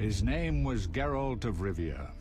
His name was Geralt of Rivia.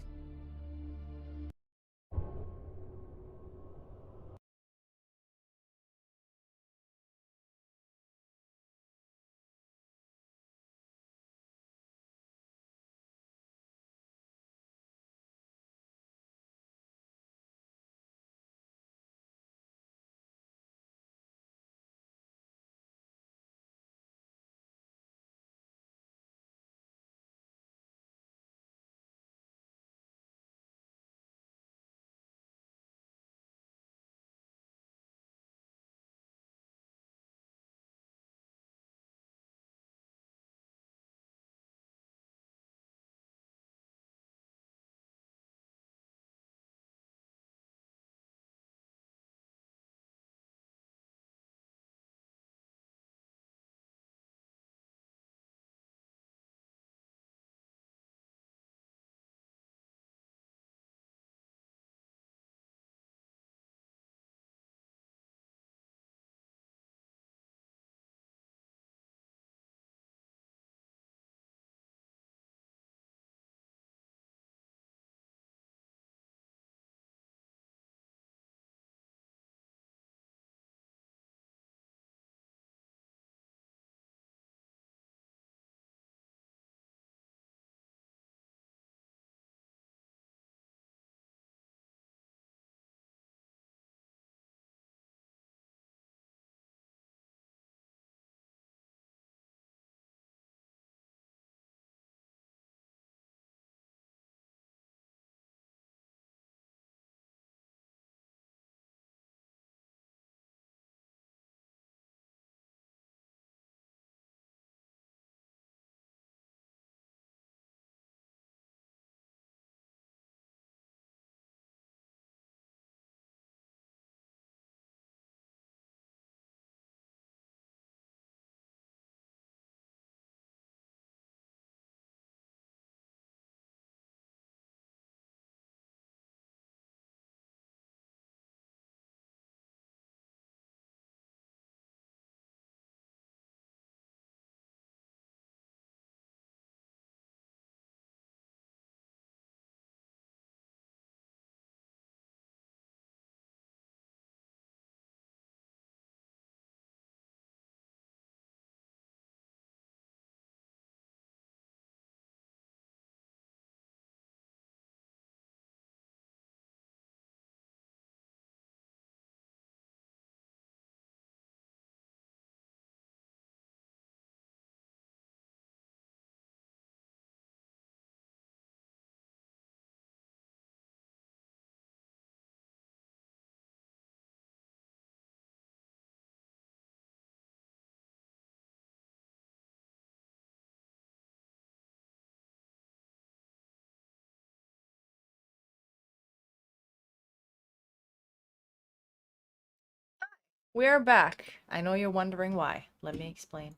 We are back. I know you're wondering why. Let me explain.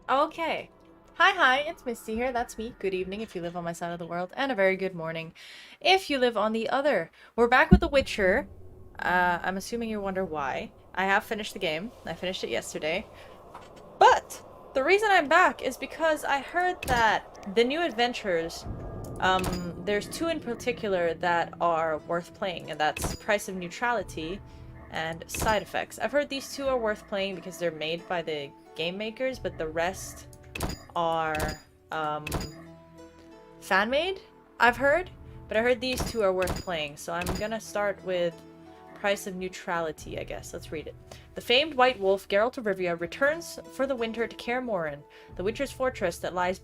Okay. Hi, it's Misty here. That's me. Good evening if you live on my side of the world, and a very good morning if you live on the other. We're back with The Witcher. I'm assuming you wonder why. I have finished the game. I finished it yesterday. But the reason I'm back is because I heard that the new adventures, there's two in particular that are worth playing, and that's Price of Neutrality and Side Effects. I've heard these two are worth playing because they're made by the game makers, but the rest are fan-made, I've heard. But I heard these two are worth playing, so I'm gonna start with Price of Neutrality, I guess. Let's read it. The famed White Wolf, Geralt of Rivia, returns for the winter to Kaer Morhen, the Witcher's fortress that lies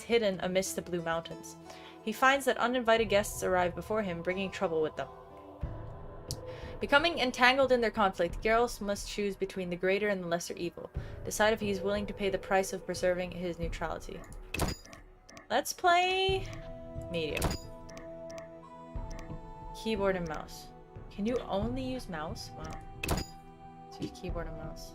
hidden amidst the Blue Mountains. He finds that uninvited guests arrive before him, bringing trouble with them. Becoming entangled in their conflict, Geralt must choose between the greater and the lesser evil. Decide if he is willing to pay the price of preserving his neutrality. Let's play medium. Keyboard and mouse. Can you only use mouse? Wow. Let's use keyboard and mouse.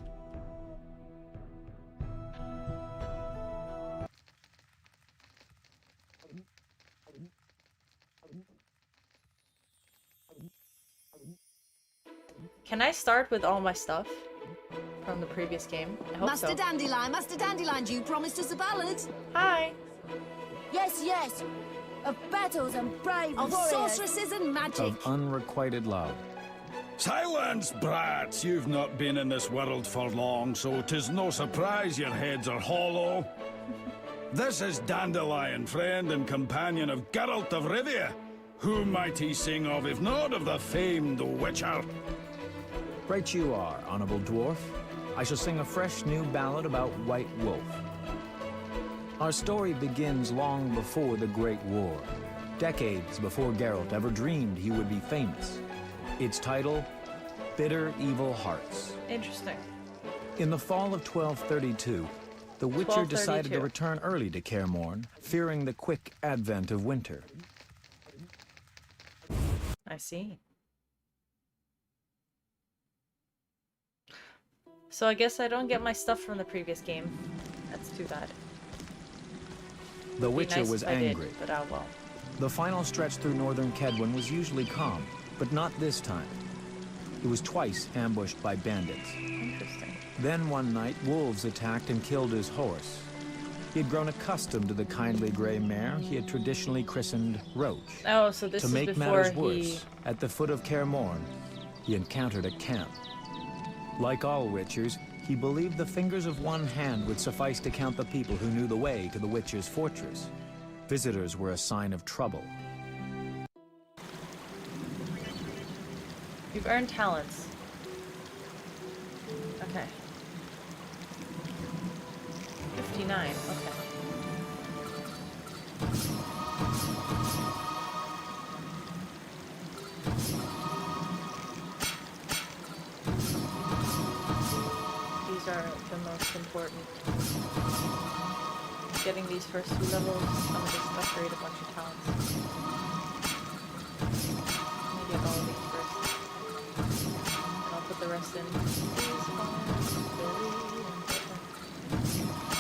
Can I start with all my stuff? from the previous game. I hope Master so. Dandelion, Master Dandelion, you promised us a ballad. Hi. Yes, yes. Of battles and brave Of warriors. sorceresses and magic. Of unrequited love. Silence, brats! You've not been in this world for long, so 'tis no surprise your heads are hollow. This is Dandelion, friend and companion of Geralt of Rivia. Who might he sing of, if not of the famed Witcher? Right you are, honorable dwarf. I shall sing a fresh new ballad about White Wolf. Our story begins long before the Great War, decades before Geralt ever dreamed he would be famous. Its title, Bitter Evil Hearts. Interesting. In the fall of 1232, the Witcher decided to 1232. return early to Kaer Morhen, fearing the quick advent of winter. I see. So I guess I don't get my stuff from the previous game. That's too bad. The It'd be Witcher nice was if I did, angry. but oh well. The final stretch through northern Kedwen was usually calm, but not this time. He was twice ambushed by bandits. Interesting. Then one night, wolves attacked and killed his horse. He had grown accustomed to the kindly gray mare he had traditionally christened Roach. Oh, so this To is make before matters he... worse, at the foot of Kaer Morhen, he encountered a camp. Like all Witchers, he believed the fingers of one hand would suffice to count the people who knew the way to the Witcher's fortress. Visitors were a sign of trouble. You've earned talents. Okay. 59, okay. These are the most important. Getting these first two levels, I'm gonna just upgrade a bunch of talents. Let me get all of these first. And I'll put the rest in.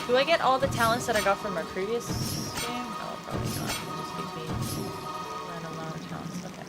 Do I get all the talents that I got from my previous game? No, probably not. It'll just give me random amount of talents. Okay.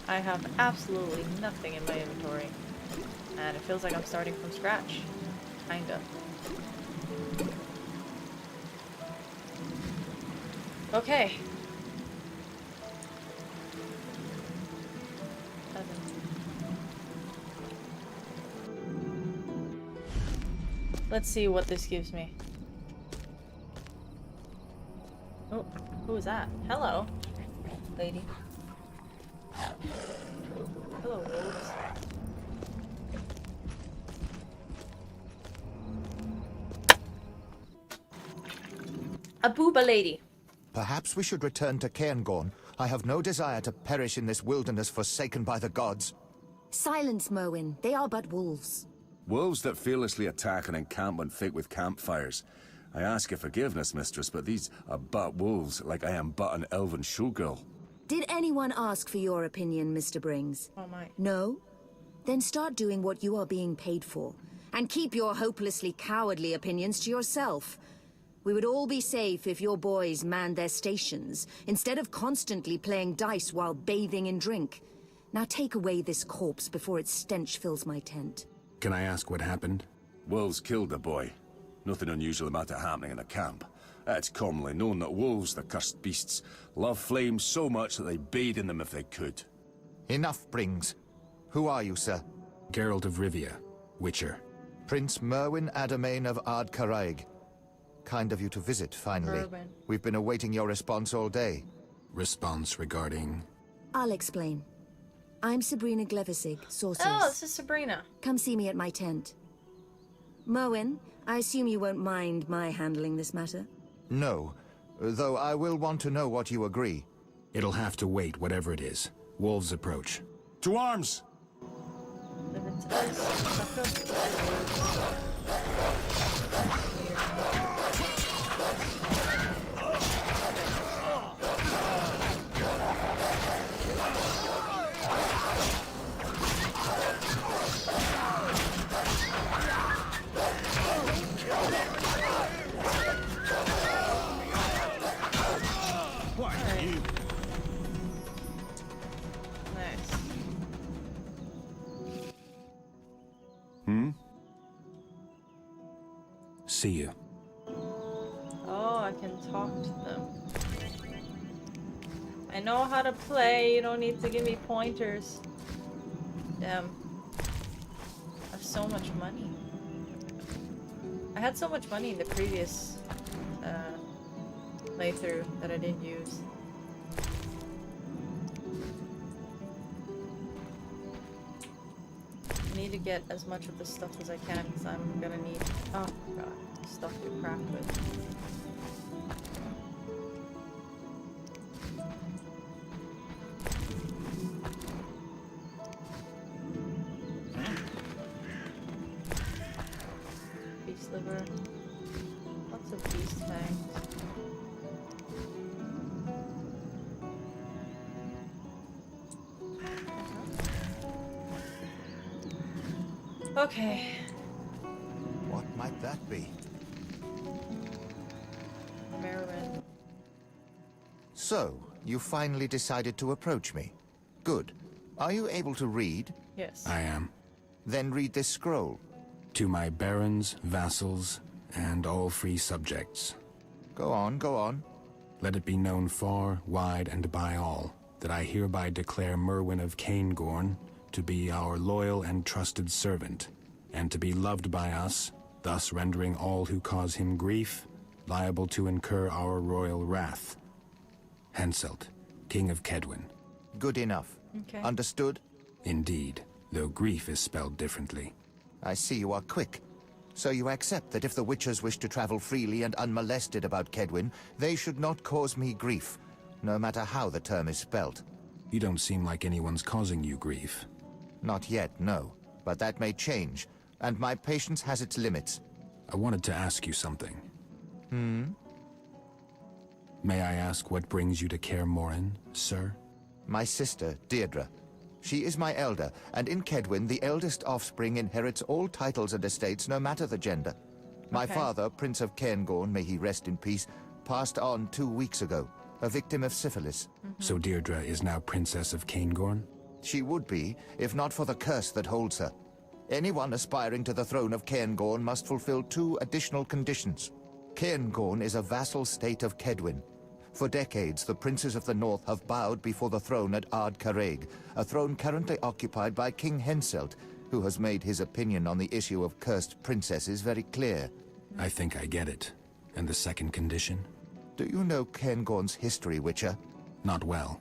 I have absolutely nothing in my inventory. And it feels like I'm starting from scratch. Kinda. Okay. 7. Let's see what this gives me. Oh, who is that? Hello, lady. Hello, wolves. A booba lady. Perhaps we should return to Cairngorm. I have no desire to perish in this wilderness forsaken by the gods. Silence, Merwin. They are but wolves. Wolves that fearlessly attack an encampment thick with campfires. I ask your forgiveness, mistress, but these are but wolves, like I am but an elven showgirl. Did anyone ask for your opinion, Mr. Brings? Oh my. No? Then start doing what you are being paid for. And keep your hopelessly cowardly opinions to yourself. We would all be safe if your boys manned their stations, instead of constantly playing dice while bathing in drink. Now take away this corpse before its stench fills my tent. Can I ask what happened? Wolves killed the boy. Nothing unusual about it happening in a camp. It's commonly known that wolves, the cursed beasts, love flames so much that they bathe in them if they could. Enough, Brings. Who are you, sir? Geralt of Rivia, Witcher. Prince Merwin Adamain of Ard-Caraig. Kind of you to visit, finally. Merwin. We've been awaiting your response all day. Response regarding... I'll explain. I'm Sabrina Glevisig, sorceress. Oh, this is Sabrina. Come see me at my tent. Merwin, I assume you won't mind my handling this matter? No, though I will want to know what you agree. It'll have to wait, whatever it is. Wolves approach. To arms! Live into this. Stuff goes. Nice. See you. Oh, I can talk to them. I know how to play. You don't need to give me pointers. Damn. I have so much money. I had so much money in the previous playthrough that I didn't use. I need to get as much of this stuff as I can because I'm gonna need, oh god, stuff to craft with. Beast liver. Lots of beast fangs. Okay. What might that be? Merwin. So, you finally decided to approach me. Good. Are you able to read? Yes. I am. Then read this scroll. To my barons, vassals, and all free subjects. Go on, go on. Let it be known far, wide, and by all, that I hereby declare Merwin of Caingorn to be our loyal and trusted servant, and to be loved by us, thus rendering all who cause him grief liable to incur our royal wrath. Henselt, King of Kedwin. Good enough. Okay. Understood? Indeed, though grief is spelled differently. I see you are quick. So you accept that if the Witchers wish to travel freely and unmolested about Kedwin, they should not cause me grief, no matter how the term is spelt. You don't seem like anyone's causing you grief. Not yet, no. But that may change, and my patience has its limits. I wanted to ask you something. May I ask what brings you to Kaer Morhen, sir? My sister, Deirdre. She is my elder, and in Kedwin, the eldest offspring inherits all titles and estates, no matter the gender. My Okay. father, Prince of Cairngorn, may he rest in peace, passed on 2 weeks ago, a victim of syphilis. So Deirdre is now Princess of Caingorn? She would be, if not for the curse that holds her. Anyone aspiring to the throne of Cairngorn must fulfill 2 additional conditions. Cairngorn is a vassal state of Kedwin. For decades, the princes of the north have bowed before the throne at Ard-Caraig, a throne currently occupied by King Henselt, who has made his opinion on the issue of cursed princesses very clear. I think I get it. And the second condition? Do you know Cairngorn's history, Witcher? Not well.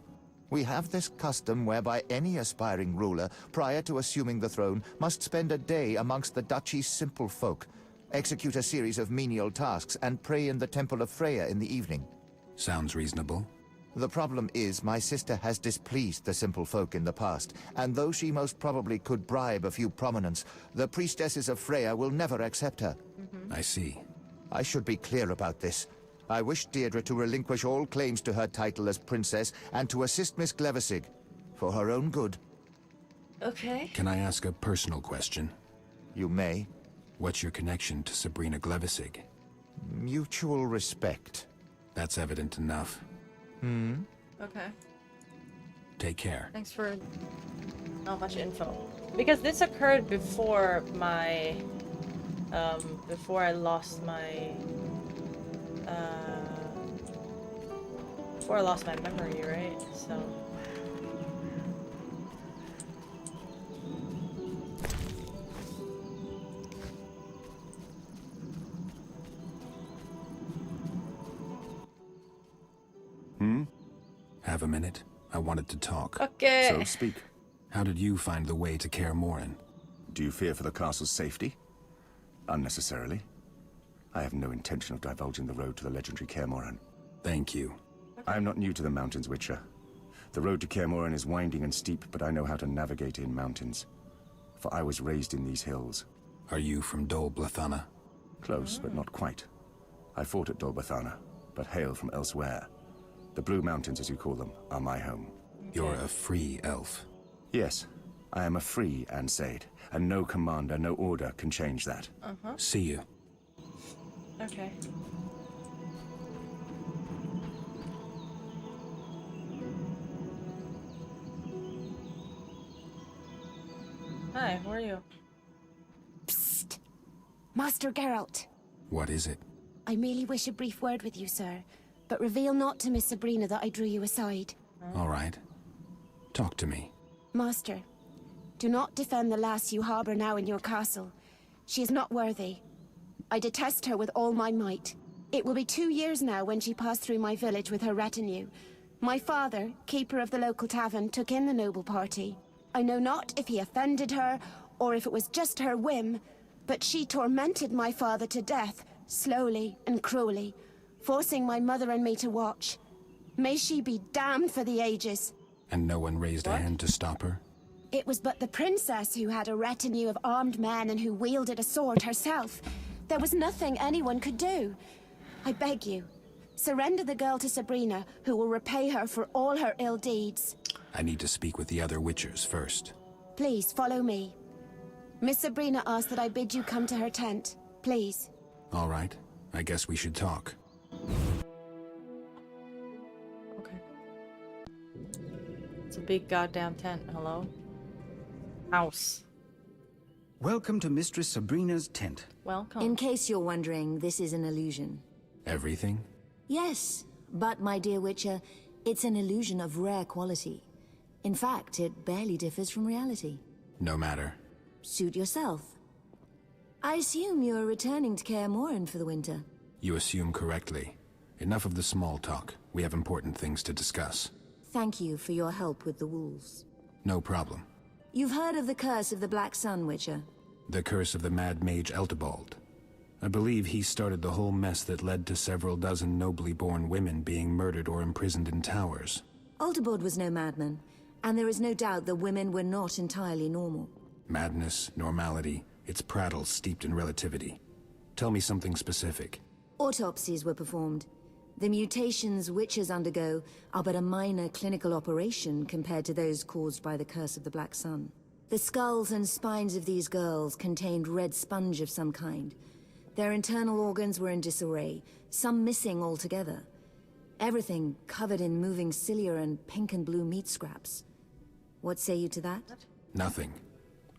We have this custom whereby any aspiring ruler, prior to assuming the throne, must spend a day amongst the duchy's simple folk, execute a series of menial tasks, and pray in the Temple of Freya in the evening. Sounds reasonable. The problem is my sister has displeased the simple folk in the past, and though she most probably could bribe a few prominents, the priestesses of Freya will never accept her. I see. I should be clear about this. I wish Deirdre to relinquish all claims to her title as princess and to assist Miss Glevisig, for her own good. Okay. Can I ask a personal question? You may. What's your connection to Sabrina Glevisig? Mutual respect. That's evident enough. Okay. Take care. Thanks for not much info. Because this occurred before my before I lost my memory, right? So Have a minute? I wanted to talk. okay. So speak. How did you find the way to Kaer Morhen? Do you fear for the castle's safety? Unnecessarily. I have no intention of divulging the road to the legendary Kaer Morhen. Thank you. I am not new to the mountains, Witcher. The road to Kaer Morhen is winding and steep, but I know how to navigate in mountains. For I was raised in these hills. Are you from Dol Blathana? Close, but not quite. I fought at Dol Blathana, but hail from elsewhere. The Blue Mountains, as you call them, are my home. You're a free elf. Yes, I am a free Ansaid, and no commander, no order can change that. See you. Okay. Hi, who are you? Psst! Master Geralt. What is it? I merely wish a brief word with you, sir. But reveal not to Miss Sabrina that I drew you aside. All right. Talk to me. Master, do not defend the lass you harbor now in your castle. She is not worthy. I detest her with all my might. It will be 2 years now when she passed through my village with her retinue. My father, keeper of the local tavern, took in the noble party. I know not if he offended her, or if it was just her whim, but she tormented my father to death, slowly and cruelly, forcing my mother and me to watch. May she be damned for the ages. And no one raised a hand to stop her? It was but the princess who had a retinue of armed men and who wielded a sword herself. There was nothing anyone could do. I beg you, surrender the girl to Sabrina, who will repay her for all her ill deeds. I need to speak with the other Witchers first. Please, follow me. Miss Sabrina asked that I bid you come to her tent. Please. All right. I guess we should talk. Okay. It's a big goddamn tent. Hello? House. Welcome to Mistress Sabrina's tent. Welcome. In case you're wondering, this is an illusion. Everything? Yes, but my dear Witcher, it's an illusion of rare quality. In fact, it barely differs from reality. No matter. Suit yourself. I assume you're returning to Kaer Morhen for the winter. You assume correctly. Enough of the small talk. We have important things to discuss. Thank you for your help with the wolves. No problem. You've heard of the curse of the Black Sun, Witcher? The curse of the Mad Mage Eltebald. I believe he started the whole mess that led to several dozen nobly born women being murdered or imprisoned in towers. Eltebald was no madman, and there is no doubt the women were not entirely normal. Madness, normality, it's prattle steeped in relativity. Tell me something specific. Autopsies were performed. The mutations witches undergo are but a minor clinical operation compared to those caused by the curse of the Black Sun. The skulls and spines of these girls contained red sponge of some kind. Their internal organs were in disarray, some missing altogether. Everything covered in moving cilia and pink and blue meat scraps. What say you to that? Nothing.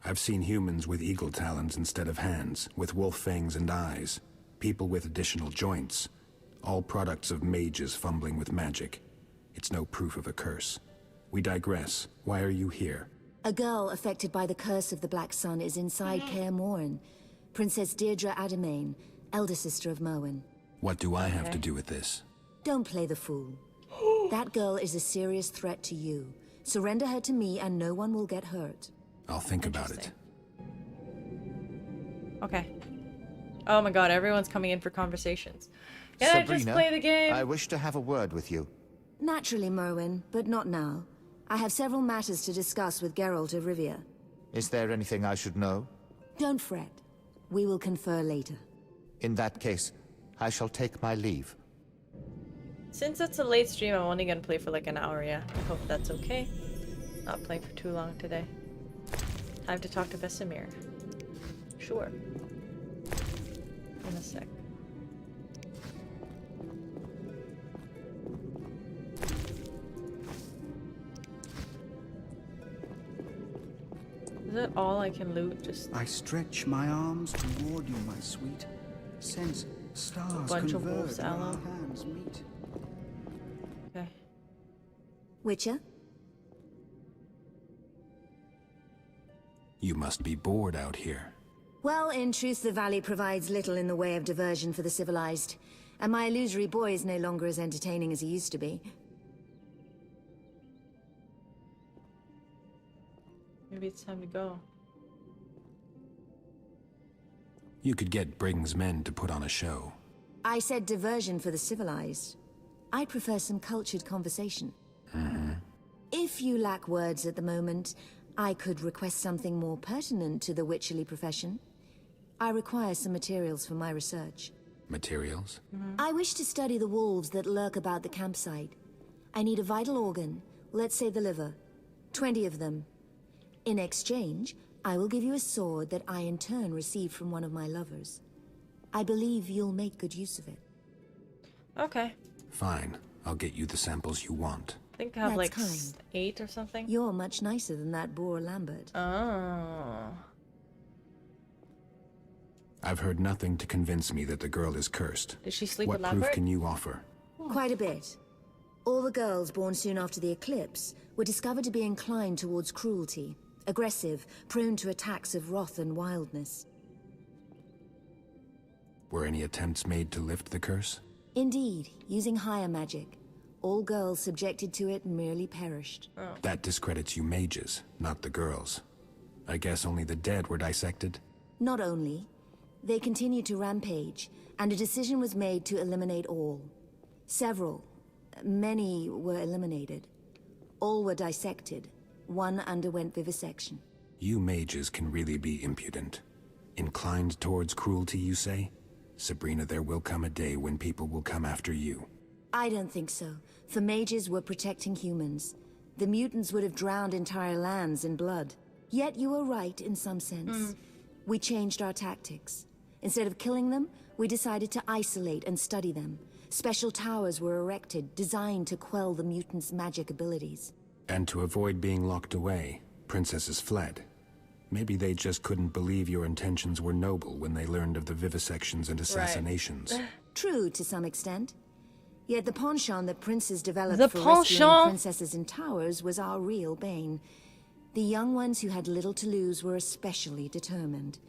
I've seen humans with eagle talons instead of hands, with wolf fangs and eyes. People with additional joints. All products of mages fumbling with magic. It's no proof of a curse. We digress. Why are you here? A girl affected by the curse of the Black Sun is inside Kaer Morhen. Princess Deirdre Ademain, elder sister of Merwin. What do I have to do with this? Don't play the fool. That girl is a serious threat to you. Surrender her to me and no one will get hurt. I'll think about it. Okay. Oh my god, everyone's coming in for conversations. Can I just play the game? I wish to have a word with you. Naturally, Merwin, but not now. I have several matters to discuss with Geralt of Rivia. Is there anything I should know? Don't fret. We will confer later. In that case, I shall take my leave. Since it's a late stream, I'm only gonna play for like an hour, yeah. I hope that's okay. Not playing for too long today. Time to talk to Vesemir. Sure. In a sec. Is that all I can loot? Just I stretch my arms toward you, my sweet. Sense stars bunch of converge wolf's where our aloe. hands meet. okay. Witcher? You must be bored out here. Well, in truth, the valley provides little in the way of diversion for the civilized, and my illusory boy is no longer as entertaining as he used to be. Maybe it's time to go. You could get Briggs' men to put on a show. I said diversion for the civilized. I prefer some cultured conversation. If you lack words at the moment, I could request something more pertinent to the witcherly profession. I require some materials for my research. Materials? I wish to study the wolves that lurk about the campsite. I need a vital organ, let's say the liver. 20 of them. In exchange, I will give you a sword that I in turn received from one of my lovers. I believe you'll make good use of it. Okay. Fine. I'll get you the samples you want. I think I have That's like kind. 8 or something. You're much nicer than that boor Lambert. Oh. I've heard nothing to convince me that the girl is cursed. Did she sleep What with proof Lambert? can you offer? Quite a bit. All the girls born soon after the eclipse were discovered to be inclined towards cruelty, aggressive, prone to attacks of wrath and wildness. Were any attempts made to lift the curse? Indeed, using higher magic. All girls subjected to it merely perished. That discredits you mages, not the girls. I guess only the dead were dissected? Not only, they continued to rampage, and a decision was made to eliminate all. Many were eliminated. All were dissected. One underwent vivisection. You mages can really be impudent. Inclined towards cruelty, you say? Sabrina, there will come a day when people will come after you. I don't think so, for mages were protecting humans. The mutants would have drowned entire lands in blood. Yet you were right in some sense. We changed our tactics. Instead of killing them, we decided to isolate and study them. Special towers were erected, designed to quell the mutants' magic abilities. And to avoid being locked away, princesses fled. Maybe they just couldn't believe your intentions were noble when they learned of the vivisections and assassinations. True, to some extent. Yet the penchant that princes developed The for rescuing penchant? princesses in towers was our real bane. The young ones who had little to lose were especially determined.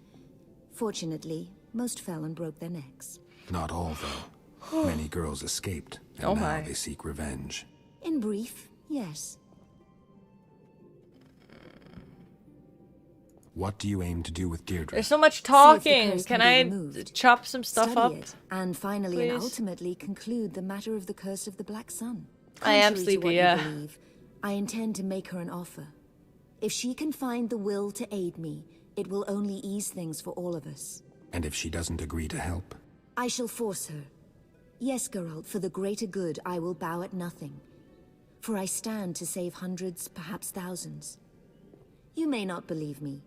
Fortunately, most fell and broke their necks. Not all, though. Many girls escaped, and Oh now my. they seek revenge. In brief, yes. What do you aim to do with Deirdre? There's so much See if the talking. curse Can can be I removed. chop some stuff Study up? it, and finally and please? ultimately conclude the matter of the curse of the Black Sun. I am Contrary to sleepy, what you yeah. believe, I intend to make her an offer. If she can find the will to aid me, it will only ease things for all of us. And if she doesn't agree to help? I shall force her. Yes, Geralt, for the greater good, I will bow at nothing. For I stand to save hundreds, perhaps thousands. You may not believe me,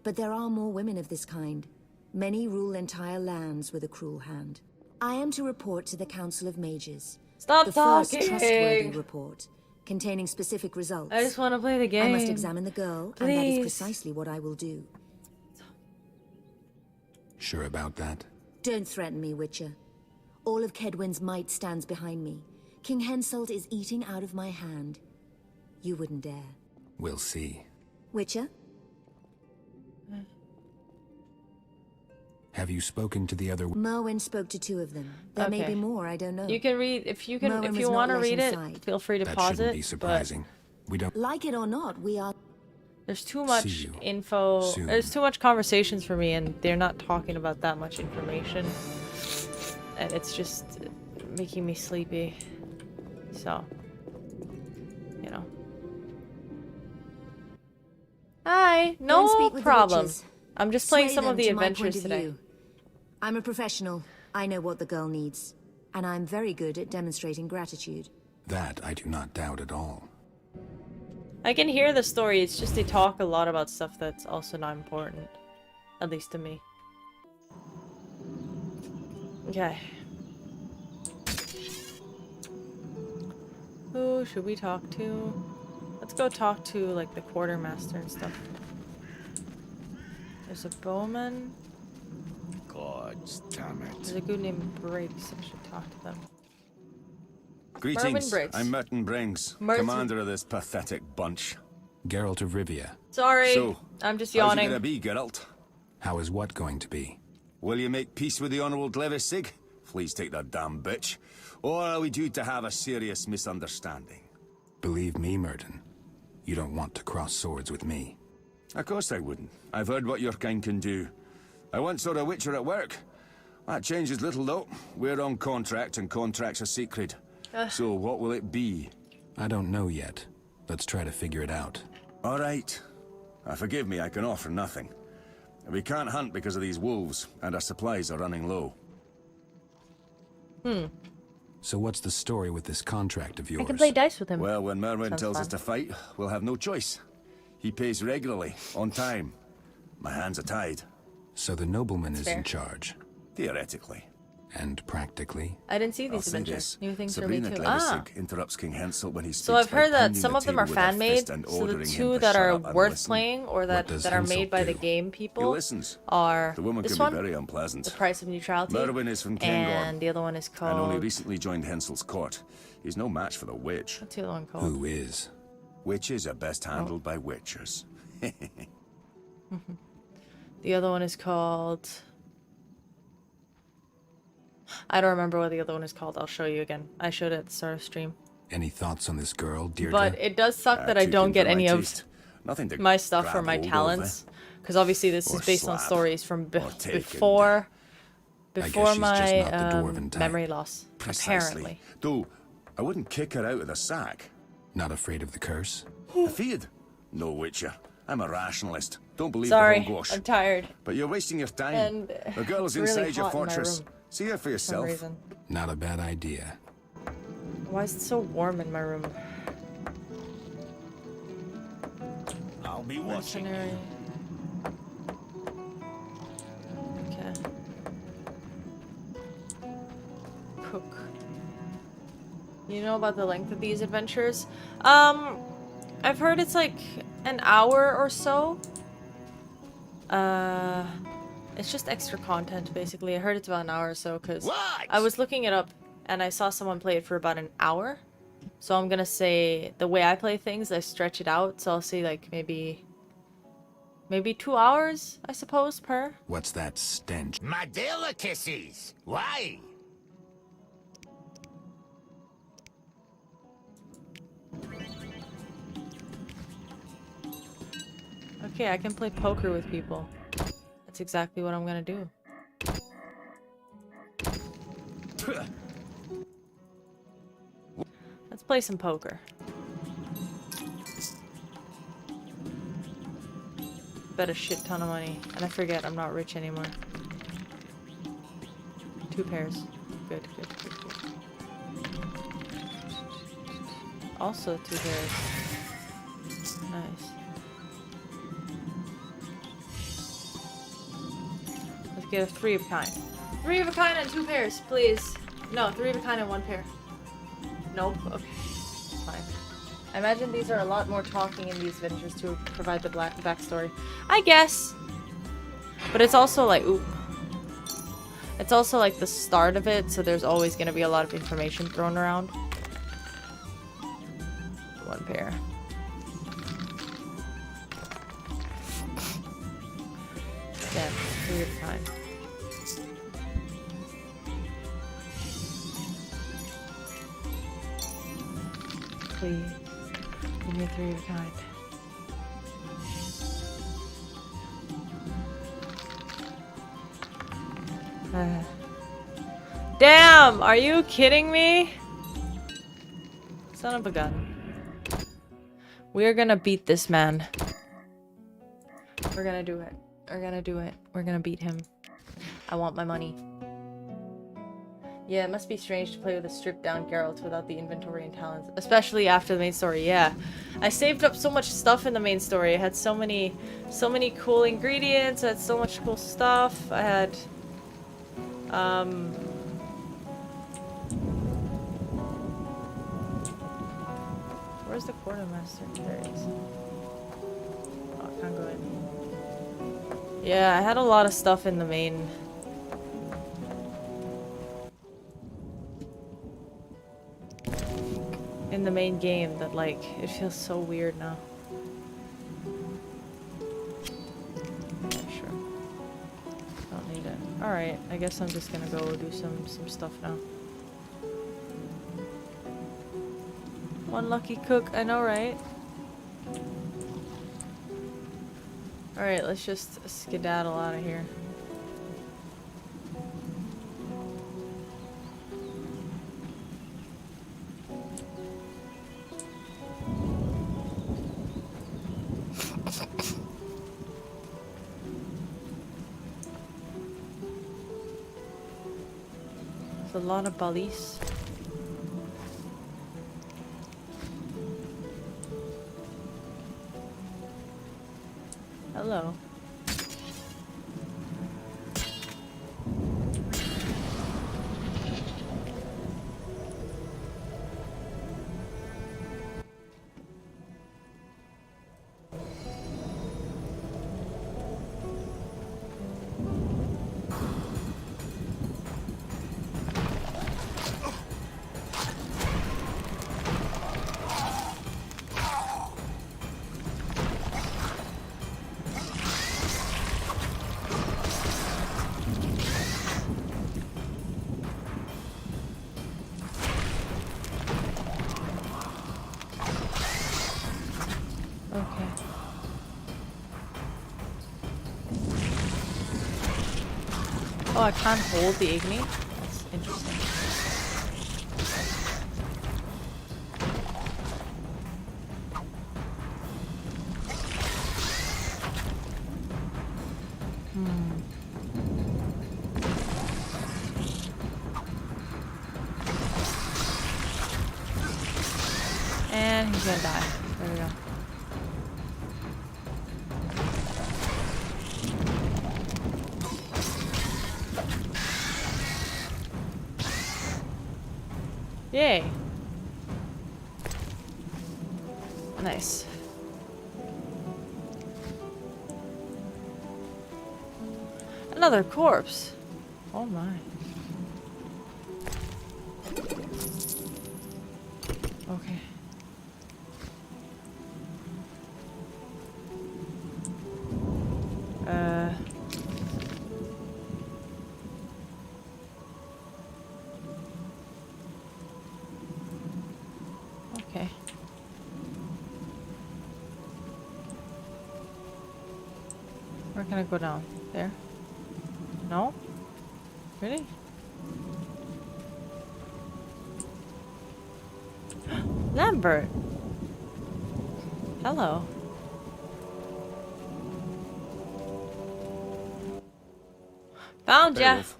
but there are more women of this kind. Many rule entire lands with a cruel hand. I am to report to the Council of Mages. Stop The first talking. trustworthy report, containing specific results. I just want to play the game. I must examine the girl, and that is Please. precisely what I will do. Sure about that? Don't threaten me, Witcher. All of Kedwin's might stands behind me. King Henselt is eating out of my hand. You wouldn't dare. We'll see. Witcher? Have you spoken to the other... Merwin spoke to 2 of them. There may Okay. be more, I don't know. You can read if you can Merwin if was you not want to let read it. inside. Feel free to That pause shouldn't it. be But surprising. We don't... Like it or not, we are... there's too much See you info. soon. There's too much conversations for me, and they're not talking about that much information, and it's just making me sleepy. So, you know. Hi, Don't no speak with the problem. witches. I'm just playing Sway some of them the to my point adventures of today. view. I'm a professional. I know what the girl needs. And I'm very good at demonstrating gratitude. That I do not doubt at all. I can hear the story, it's just they talk a lot about stuff that's also not important. At least to me. Okay. Who should we talk to? Let's go talk to, like, the quartermaster and stuff. There's a bowman. God damn There's it. a dude named Briggs. I should talk to them. Greetings. Briggs. I'm Merton Briggs, Merton. commander of this pathetic bunch. Geralt of Rivia. Sorry, So, I'm just how's it yawning. gonna be, Geralt? How is what going to be? Will you make peace with the Honourable Glevisig? Please take that damn bitch. Or are we due to have a serious misunderstanding? Believe me, Merton, you don't want to cross swords with me. Of course I wouldn't. I've heard what your kind can do. I once saw a Witcher at work. That changes little, though. We're on contract, and contracts are sacred. So what will it be? I don't know yet. Let's try to figure it out. All right. Forgive me, I can offer nothing. We can't hunt because of these wolves, and our supplies are running low. So what's the story with this contract of yours? I can play dice with him. Well, when Merwin Sounds tells us fun. to fight, we'll have no choice. He pays regularly, on time. My hands are tied. So the nobleman is fair. in charge. Theoretically. And practically? I didn't see I'll these say adventures. this. New things Sabrina for me too. Glevisig interrupts King Hensel when he speaks. So I've by heard that pounding some the of them table are with her fan made. fist and So the ordering him two to that shut are up and worth listen. playing, or What that does that are Hensel made by the do? game He people, listens. are The woman this can one, be very unpleasant. The Price of Neutrality, Merwin is from Cairngorm, and the other one is and only called. recently joined Hensel's court. He's no match for the witch. What's the other one called? Who is? Witches are best handled by witchers. The other one is called. I don't remember what the other one is called. I'll show you again. I showed it at the start of stream. Any thoughts on this girl, Deirdre? But it does suck that I Too don't thin get for any my of taste. Nothing to my stuff or grab my hold of, talents, because obviously this Or is based on slap. stories from Or take and- before I guess before she's just my not the dwarven type. memory loss. Precisely. Apparently. Though, I wouldn't kick her out of the sack. Not afraid of the curse? Afeard? No, Witcher. I'm a rationalist. Don't believe Sorry, the hogwash. I'm tired. But you're wasting your time. And The girl's it's really inside your hot in my fortress. room See her for For some yourself. reason. Not a bad idea. Why is it so warm in my room? I'll be watching. Mercenary. Okay. Cook. You know about the length of these adventures? I've heard it's like an hour or so. It's just extra content, basically. I heard it's about an hour or so, because I was looking it up, and I saw someone play it for about an hour. So I'm gonna say, the way I play things, I stretch it out, so I'll say, like, maybe 2 hours, I suppose, per. What's that stench? My delicacies! Why? Okay, I can play poker with people. That's exactly what I'm gonna do. Let's play some poker. Bet a shit ton of money. And I forget I'm not rich anymore. 2 pairs. Good, good, good, good. Also 2 pairs. Nice. Let's get a 3 of a kind. 3 of a kind and 2 pairs, please. No, 3 of a kind and 1 pair. Nope. Okay. Fine. I imagine these are a lot more talking in these adventures to provide the backstory. I guess. But it's also like, ooh. It's also like the start of it, so there's always going to be a lot of information thrown around. 1 pair. Again, 3 of a kind. Please, give me a 3 of a kind. Damn! Are you kidding me? Son of a gun. We're gonna beat this man. We're gonna do it. We're gonna do it. We're gonna beat him. I want my money. Yeah, it must be strange to play with a stripped down Geralt without the inventory and talents. Especially after the main story, yeah. I saved up so much stuff in the main story. I had so many cool ingredients. I had so much cool stuff. I had... Where's the quartermaster? There he is. Oh, I can't go in. Yeah, I had a lot of stuff in the main. In the main game that, like, it feels so weird now. Yeah, sure. Don't need it. Alright, I guess I'm just gonna go do some stuff now. One lucky cook, I know, right? Alright, let's just skedaddle out of here. There's a lot of bullies. Hello. Okay. Oh, I can't hold the Igni? That's interesting. And he's gonna die. There we go. Yay. Nice. Another corpse. Oh my. Okay. Okay. Where can I go down? There? No? Really? Lambert! Hello. Found ya! Wolf.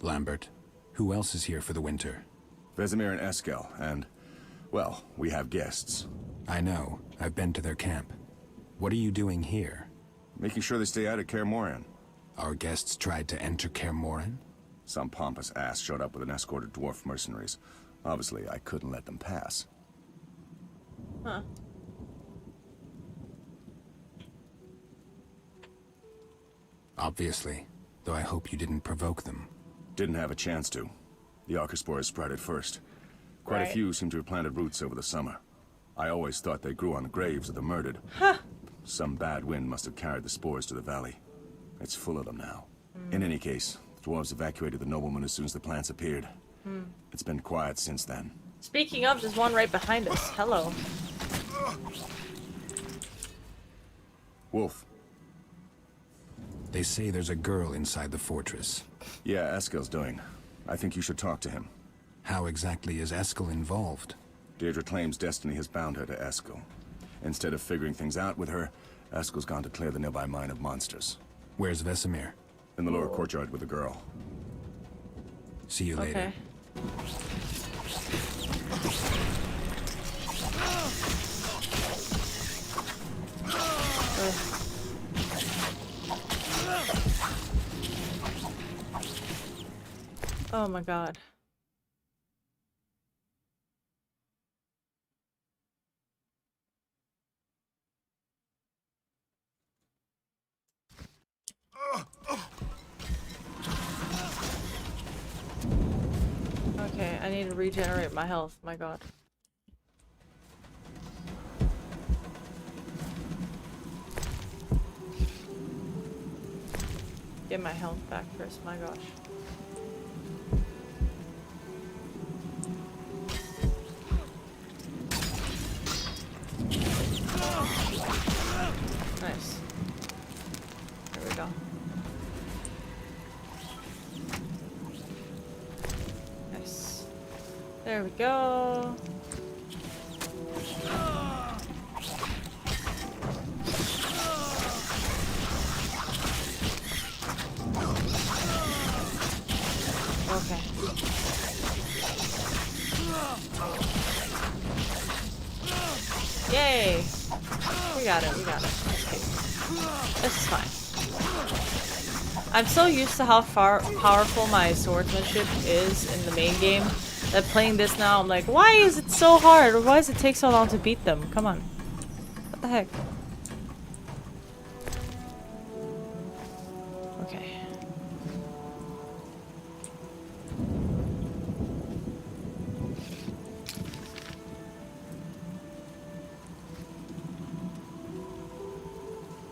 Lambert, who else is here for the winter? Vesemir and Eskel, and, well, we have guests. I know. I've been to their camp. What are you doing here? Making sure they stay out of Kaer Morhen. Our guests tried to enter Kaer Morhen? Some pompous ass showed up with an escort of dwarf mercenaries. Obviously, I couldn't let them pass. Huh. Obviously, though I hope you didn't provoke them. Didn't have a chance to. The Archospores sprouted first. Quite a few seem to have planted roots over the summer. I always thought they grew on the graves of the murdered. Huh. Some bad wind must have carried the spores to the valley. It's full of them now. In any case, the dwarves evacuated the noblemen as soon as the plants appeared. It's been quiet since then. Speaking of, there's one right behind us. Hello. Wolf. They say there's a girl inside the fortress. Yeah, Eskel's doing. I think you should talk to him. How exactly is Eskel involved? Deirdre claims destiny has bound her to Eskel. Instead of figuring things out with her, Eskel's gone to clear the nearby mine of monsters. Where's Vesemir? In the lower courtyard with the girl. See you later. Okay. Oh my god. I need to regenerate my health. My god. Get my health back first. My gosh. Nice. There we go. Nice. There we go. Okay. Yay! We got it, we got it. Okay. This is fine. I'm so used to how powerful my swordsmanship is in the main game that playing this now, I'm like, why is it so hard? Or why does it take so long to beat them? Come on. What the heck? Okay.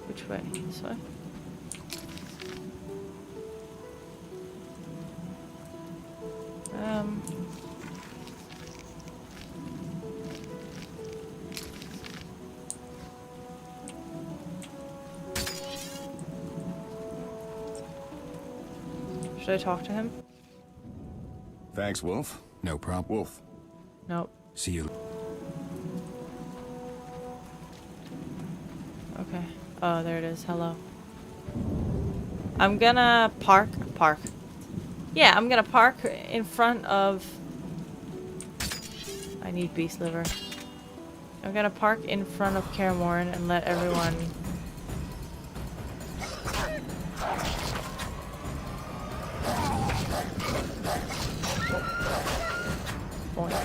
Which way? This way? Should I talk to him? Thanks, Wolf. No problem. Wolf. Nope. See you. Okay. Oh, there it is. Hello. I'm gonna park. Yeah, I'm gonna park in front of... I need beast liver. I'm gonna park in front of Kaer Morhen and let everyone... Boink.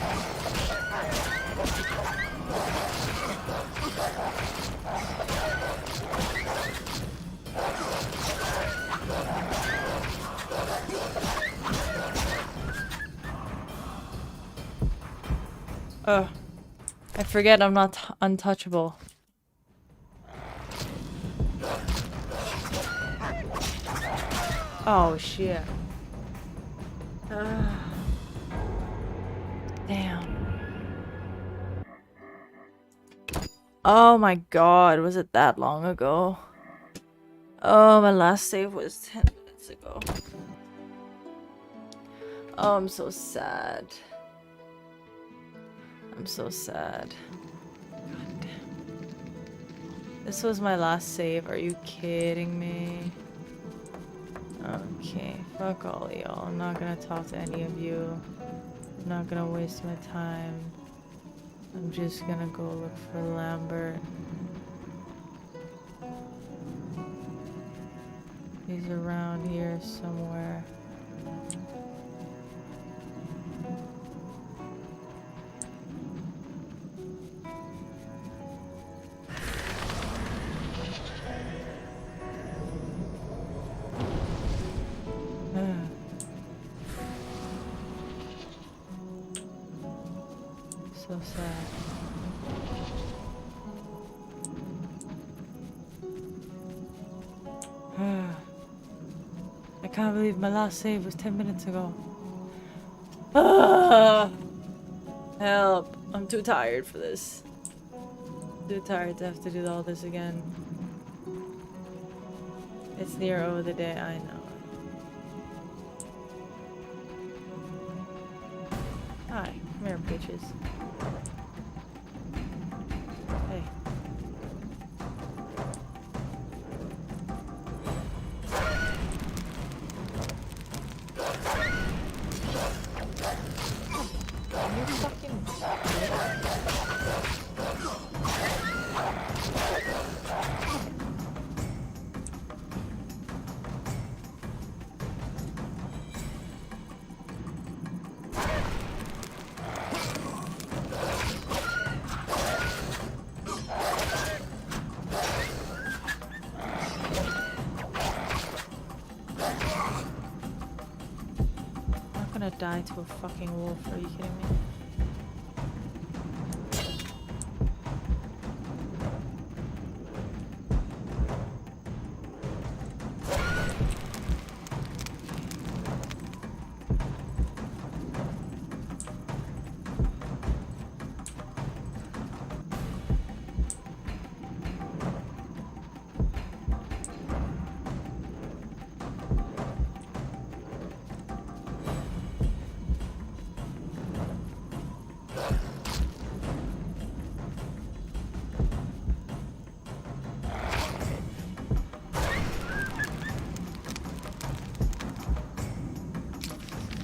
Ugh. I forget I'm not untouchable. Oh shit. Damn. Oh my god, was it that long ago? Oh, my last save was 10 minutes ago. Oh, I'm so sad. I'm so sad. God damn. This was my last save. Are you kidding me? Okay, fuck all y'all. I'm not gonna talk to any of you. I'm not gonna waste my time. I'm just gonna go look for Lambert. He's around here somewhere. So sad. I can't believe my last save was 10 minutes ago. Help. I'm too tired for this. Too tired to have to do all this again. It's near over the day, I know. Hi, come here, bitches. Hey. You fucking... die to a fucking wolf. Are you kidding me?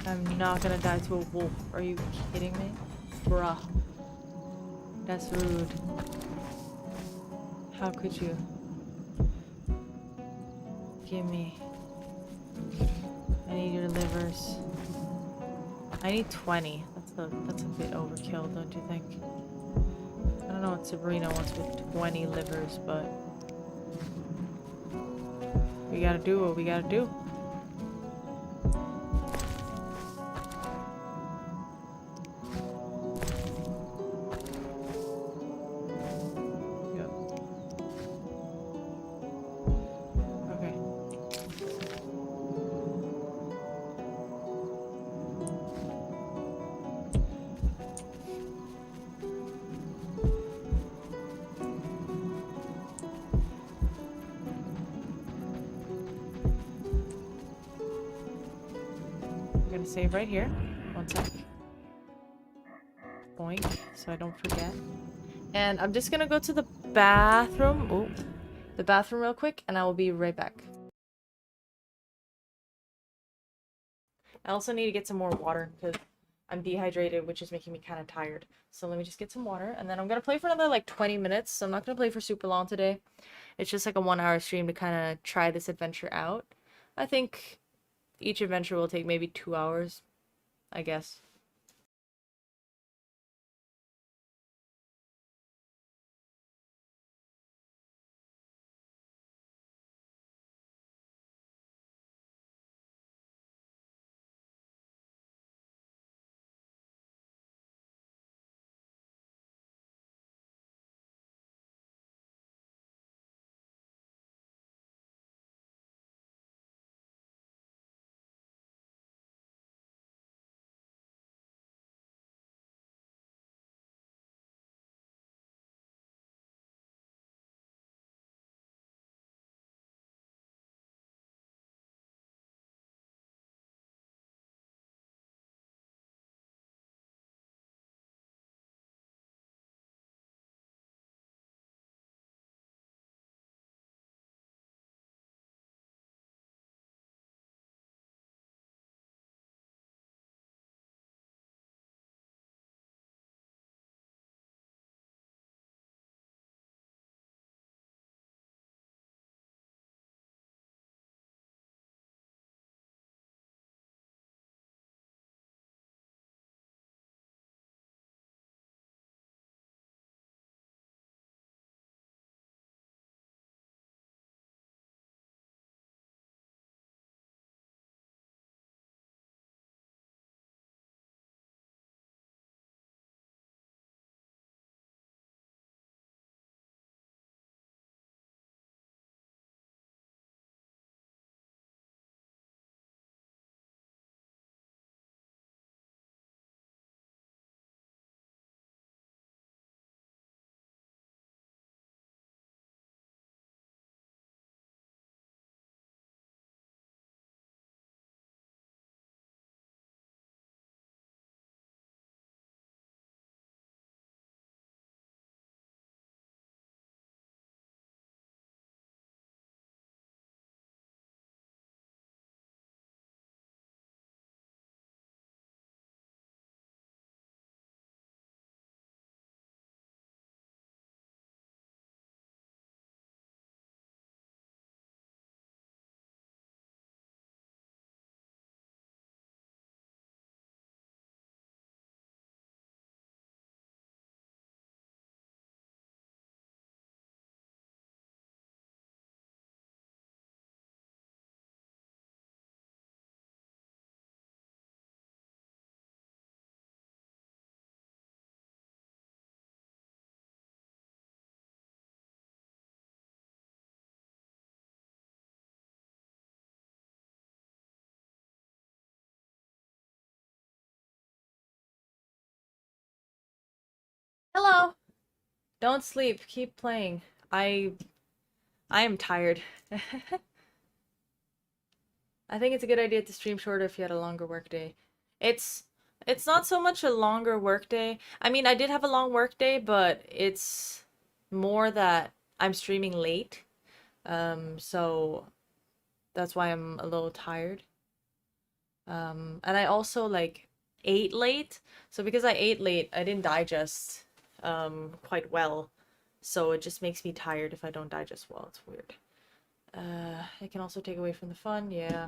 I'm not gonna die to a wolf. Are you kidding me? Bruh. That's rude. How could you? Gimme. I need your livers. I need 20. That's a bit overkill, don't you think? I don't know what Sabrina wants with 20 livers, but we gotta do what we gotta do. Save right here. One sec. Boink, so I don't forget. And I'm just gonna go to the bathroom. Oh, the bathroom real quick, and I will be right back. I also need to get some more water because I'm dehydrated, which is making me kind of tired. So let me just get some water, and then I'm gonna play for another like 20 minutes. So I'm not gonna play for super long today. It's just like a 1-hour stream to kind of try this adventure out. I think each adventure will take maybe 2 hours, I guess. Don't sleep. Keep playing. I am tired. I think it's a good idea to stream shorter if you had a longer workday. It's not so much a longer workday. I mean, I did have a long workday, but it's more that I'm streaming late. So that's why I'm a little tired. And I also like ate late. So because I ate late, I didn't digest quite well. So it just makes me tired if I don't digest well. It's weird. It can also take away from the fun. Yeah,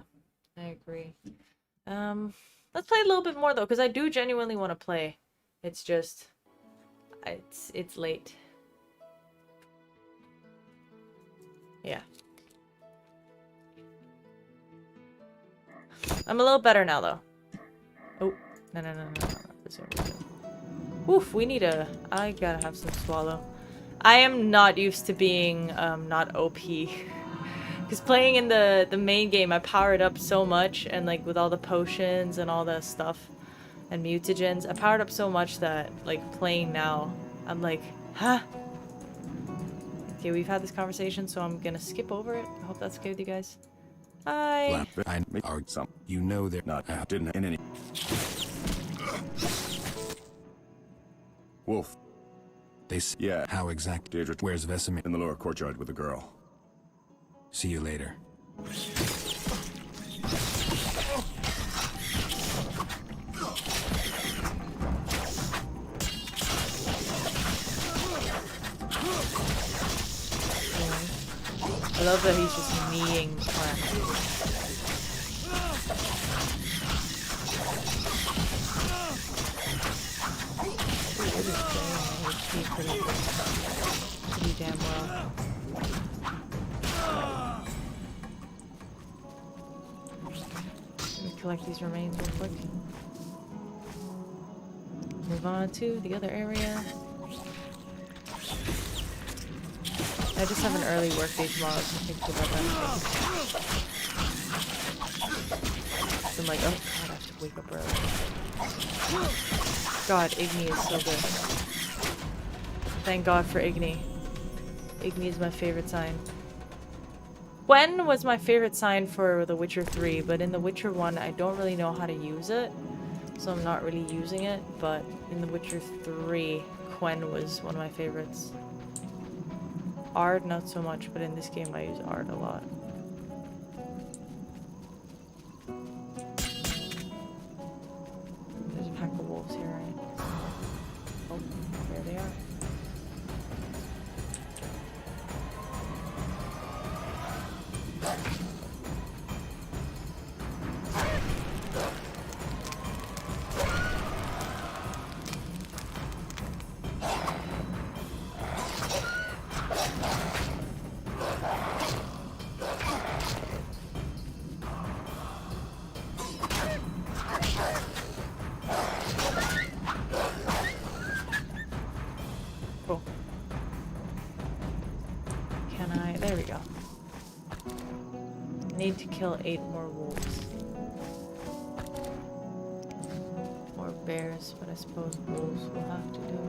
I agree. Let's play a little bit more though, because I do genuinely want to play. It's just, it's late. Yeah. I'm a little better now though. Oh, no. Oof, we need a, I gotta have some swallow. I am not used to being not OP. Because playing in the main game, I powered up so much, and like with all the potions and all the stuff and mutagens, I powered up so much that like playing now, I'm like, huh? Okay, we've had this conversation, so I'm gonna skip over it. I hope that's okay with you guys. Bye. You know they're not. I didn't in any. Wolf. They say, yeah. How exactly? Where's Vesemir? In the lower courtyard with the girl. See you later. I love that he's just kneeing crap. Pretty damn well. Let me collect these remains real quick. Move on to the other area. I just have an early work day tomorrow, so I'm thinking about that. So I'm like, oh god, I have to wake up early. God, Igni is so good. Thank God for Igni. Igni is my favorite sign. Gwen was my favorite sign for The Witcher 3, but in The Witcher 1, I don't really know how to use it, so I'm not really using it, but in The Witcher 3, Gwen was one of my favorites. Ard, not so much, but in this game I use Ard a lot. There's a pack of wolves here, right? Oh, there they are. Cool. Can I? There we go. I need to kill 8 more wolves. Or bears, but I suppose wolves will have to do it.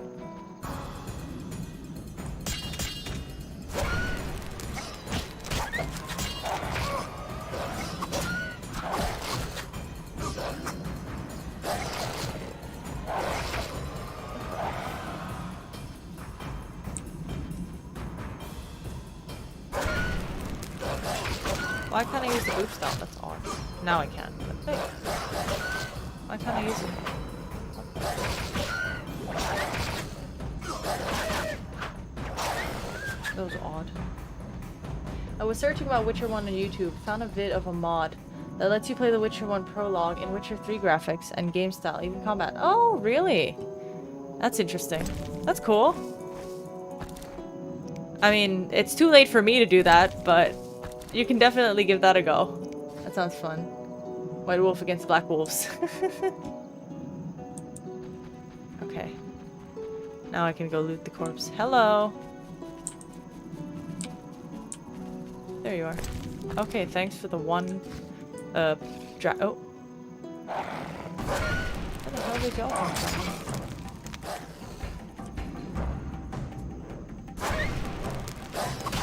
Why can't I use the boot stop? That's odd. Now I can. But wait. Why can't I use it? That was odd. I was searching about Witcher 1 on YouTube, found a vid of a mod that lets you play the Witcher 1 prologue in Witcher 3 graphics and game style, even combat. Oh, really? That's interesting. That's cool. I mean, it's too late for me to do that, but you can definitely give that a go. That sounds fun. White wolf against black wolves. Okay. Now I can go loot the corpse. Hello! There you are. Okay, thanks for the one, oh. Where the hell did y'all come from?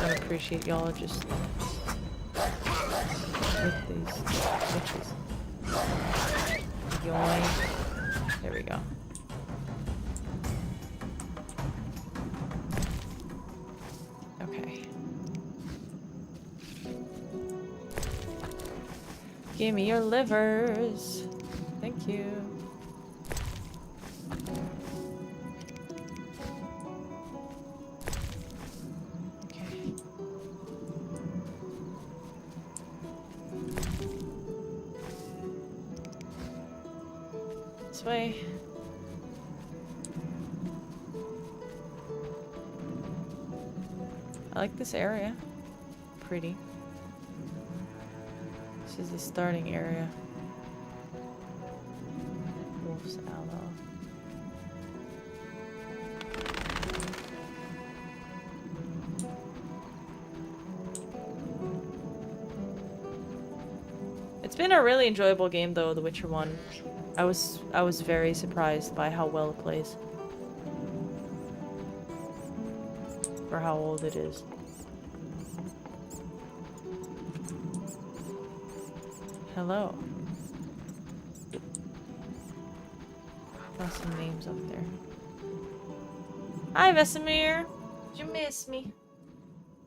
don't appreciate y'all just with these witches. Yoink. There we go. Okay. Give me your livers. Thank you. Okay. This way. I like this area. Pretty. This is the starting area. Wolf's Aloe. It's been a really enjoyable game though, The Witcher 1. I was very surprised by how well it plays. For how old it is. Hello. Got some names up there. Hi, Vesemir. Did you miss me?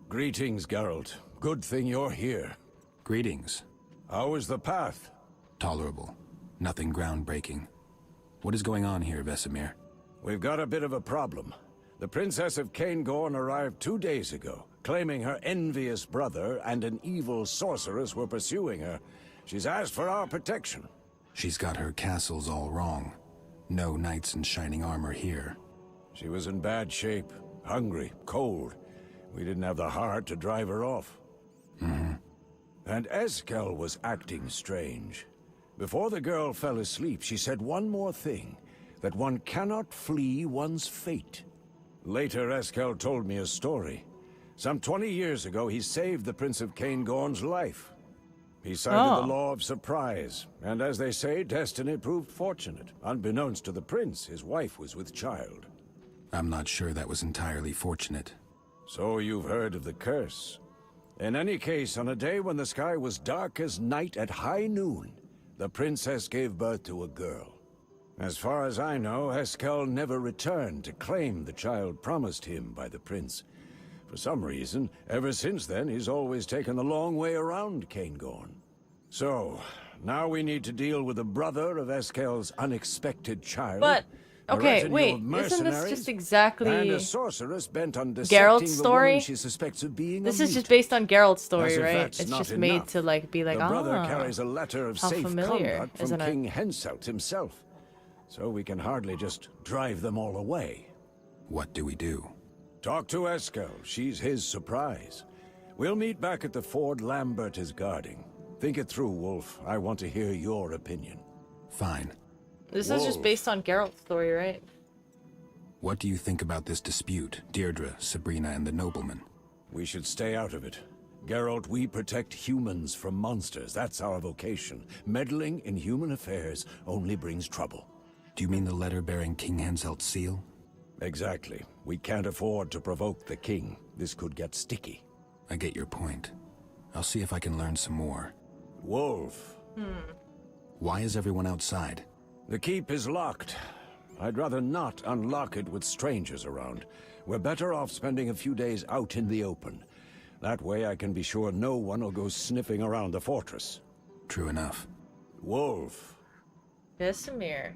Greetings, Geralt. Good thing you're here. Greetings. How is the path? Tolerable. Nothing groundbreaking. What is going on here, Vesemir? We've got a bit of a problem. The Princess of Cairngorm arrived 2 days ago, claiming her envious brother and an evil sorceress were pursuing her. She's asked for our protection. She's got her castles all wrong. No knights in shining armor here. She was in bad shape, hungry, cold. We didn't have the heart to drive her off. And Eskel was acting strange. Before the girl fell asleep, she said one more thing, that one cannot flee one's fate. Later, Eskel told me a story. Some 20 years ago, he saved the Prince of Cairngorm's life. He cited the law of surprise, and as they say, destiny proved fortunate. Unbeknownst to the prince, his wife was with child. I'm not sure that was entirely fortunate. So you've heard of the curse. In any case, on a day when the sky was dark as night at high noon, the princess gave birth to a girl. As far as I know, Eskel never returned to claim the child promised him by the prince. For some reason, ever since then, he's always taken the long way around Cairngorm. So, now we need to deal with the brother of Eskel's unexpected child. But, okay, wait, isn't this just exactly and a sorceress bent on dissecting Geralt's the story? woman she suspects of being This a is just mute. based on Geralt's story, As if right? that's It's not just enough. made to like be like, the brother ah, carries a letter of how safe familiar, conduct from isn't it? King Henselt himself. So we can hardly just drive them all away. What do we do? Talk to Eskel. She's his surprise. We'll meet back at the ford Lambert is guarding. Think it through, Wolf. I want to hear your opinion. Fine. This is just based on Geralt's story, right? What do you think about this dispute, Deirdre, Sabrina, and the nobleman? We should stay out of it. Geralt, we protect humans from monsters. That's our vocation. Meddling in human affairs only brings trouble. Do you mean the letter bearing King Henselt's seal? Exactly. We can't afford to provoke the king. This could get sticky. I get your point. I'll see if I can learn some more. Wolf. Why is everyone outside? The keep is locked. I'd rather not unlock it with strangers around. We're better off spending a few days out in the open. That way I can be sure no one will go sniffing around the fortress. True enough. Wolf. Vesemir.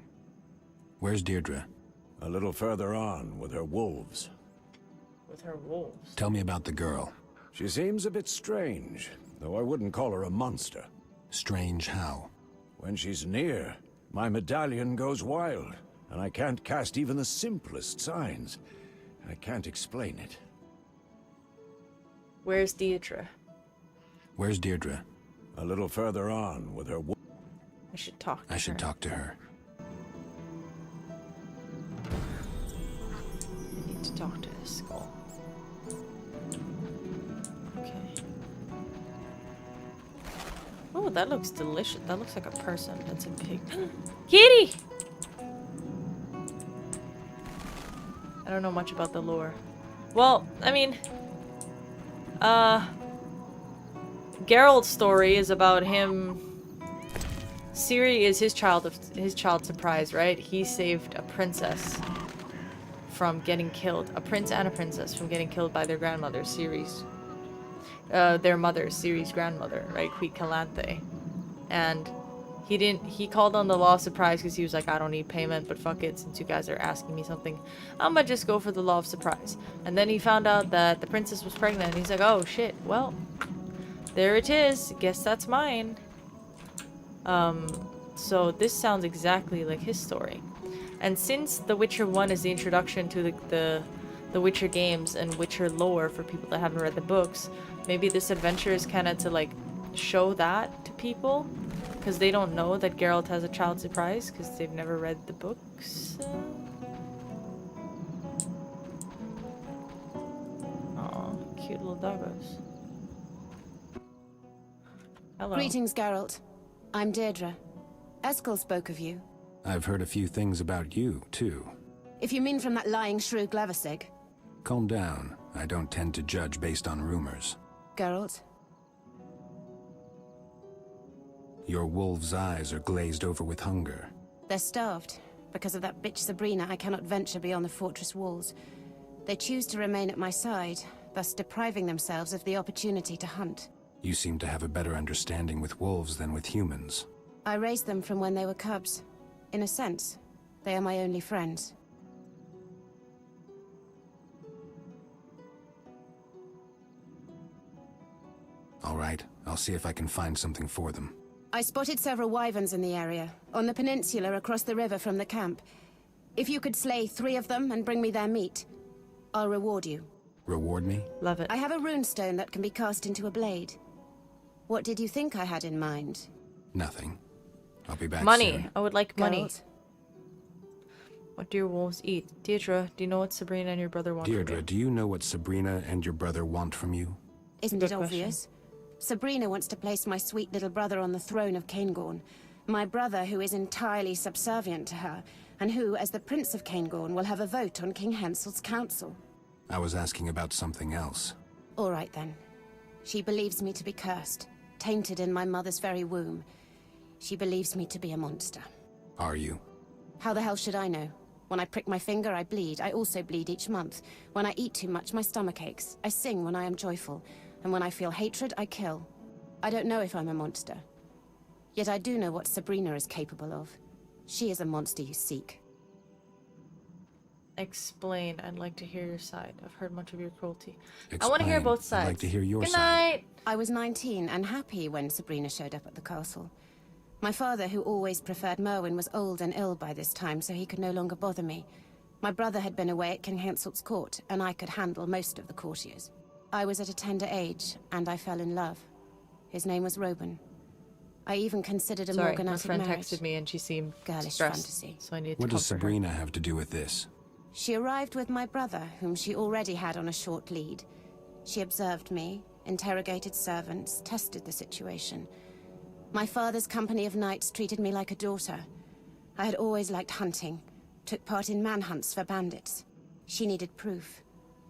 Where's Deirdre? A little further on with her wolves. With her wolves. Tell me about the girl. She seems a bit strange, though I wouldn't call her a monster. Strange how? When she's near, my medallion goes wild, and I can't cast even the simplest signs. I can't explain it. Where's Deirdre? Where's Deirdre? A little further on with her I should talk to her. I should talk to her. I need to talk to this skull. Okay. Oh, that looks delicious. That looks like a person. That's a pig. Kitty! I don't know much about the lore. Well, I mean, Geralt's story is about him. Ciri is his child surprise, right? He saved a princess from getting killed. A prince and a princess from getting killed by their grandmother, Ciri's. Their mother, Ciri's grandmother, right? Queen Calanthe. And he called on the law of surprise because he was like, I don't need payment, but fuck it, since you guys are asking me something, I'm gonna just go for the law of surprise. And then he found out that the princess was pregnant, and he's like, oh shit, well, there it is. Guess that's mine. So this sounds exactly like his story. And since The Witcher 1 is the introduction to the Witcher games and Witcher lore for people that haven't read the books, maybe this adventure is kind of to like show that to people, because they don't know that Geralt has a child surprise because they've never read the books. Aw, cute little doggos. Hello. Greetings, Geralt. I'm Deirdre. Eskel spoke of you. I've heard a few things about you, too. If you mean from that lying shrew Glevisig. Calm down. I don't tend to judge based on rumors. Geralt? Your wolf's eyes are glazed over with hunger. They're starved. Because of that bitch Sabrina, I cannot venture beyond the fortress walls. They choose to remain at my side, thus depriving themselves of the opportunity to hunt. You seem to have a better understanding with wolves than with humans. I raised them from when they were cubs. In a sense, they are my only friends. All right, I'll see if I can find something for them. I spotted several wyverns in the area, on the peninsula across the river from the camp. If you could slay 3 of them and bring me their meat, I'll reward you. Reward me? Love it. I have a runestone that can be cast into a blade. What did you think I had in mind? Nothing. I'll be back Money. soon. I would like money. Geralt? What do your wolves eat? Deirdre, do you know what Sabrina and your brother want from Deirdre, you? do you know what Sabrina and your brother want from you? Isn't Good it obvious? Sabrina wants to place my sweet little brother on the throne of Caingorn. My brother, who is entirely subservient to her, and who, as the Prince of Caingorn, will have a vote on King Hensel's council. I was asking about something else. All right, then. She believes me to be cursed, tainted in my mother's very womb. She believes me to be a monster. Are you? How the hell should I know? When I prick my finger, I bleed. I also bleed each month. When I eat too much, my stomach aches. I sing when I am joyful. And when I feel hatred, I kill. I don't know if I'm a monster. Yet I do know what Sabrina is capable of. She is a monster you seek. Explain. I'd like to hear your side. I've heard much of your cruelty. I Explain. want to hear both sides. I'd like to hear your Good side. night. I was 19 and happy when Sabrina showed up at the castle. My father, who always preferred Merwin, was old and ill by this time, so he could no longer bother me. My brother had been away at King Henselt's court, and I could handle most of the courtiers. I was at a tender age, and I fell in love. His name was Roban. I even considered a Sorry, my morganatic friend marriage. texted me and she seemed Girlish stressed, fantasy. so I needed to What does comfort her. Sabrina have to do with this? She arrived with my brother, whom she already had on a short lead. She observed me, interrogated servants, tested the situation. My father's company of knights treated me like a daughter. I had always liked hunting, took part in manhunts for bandits. She needed proof,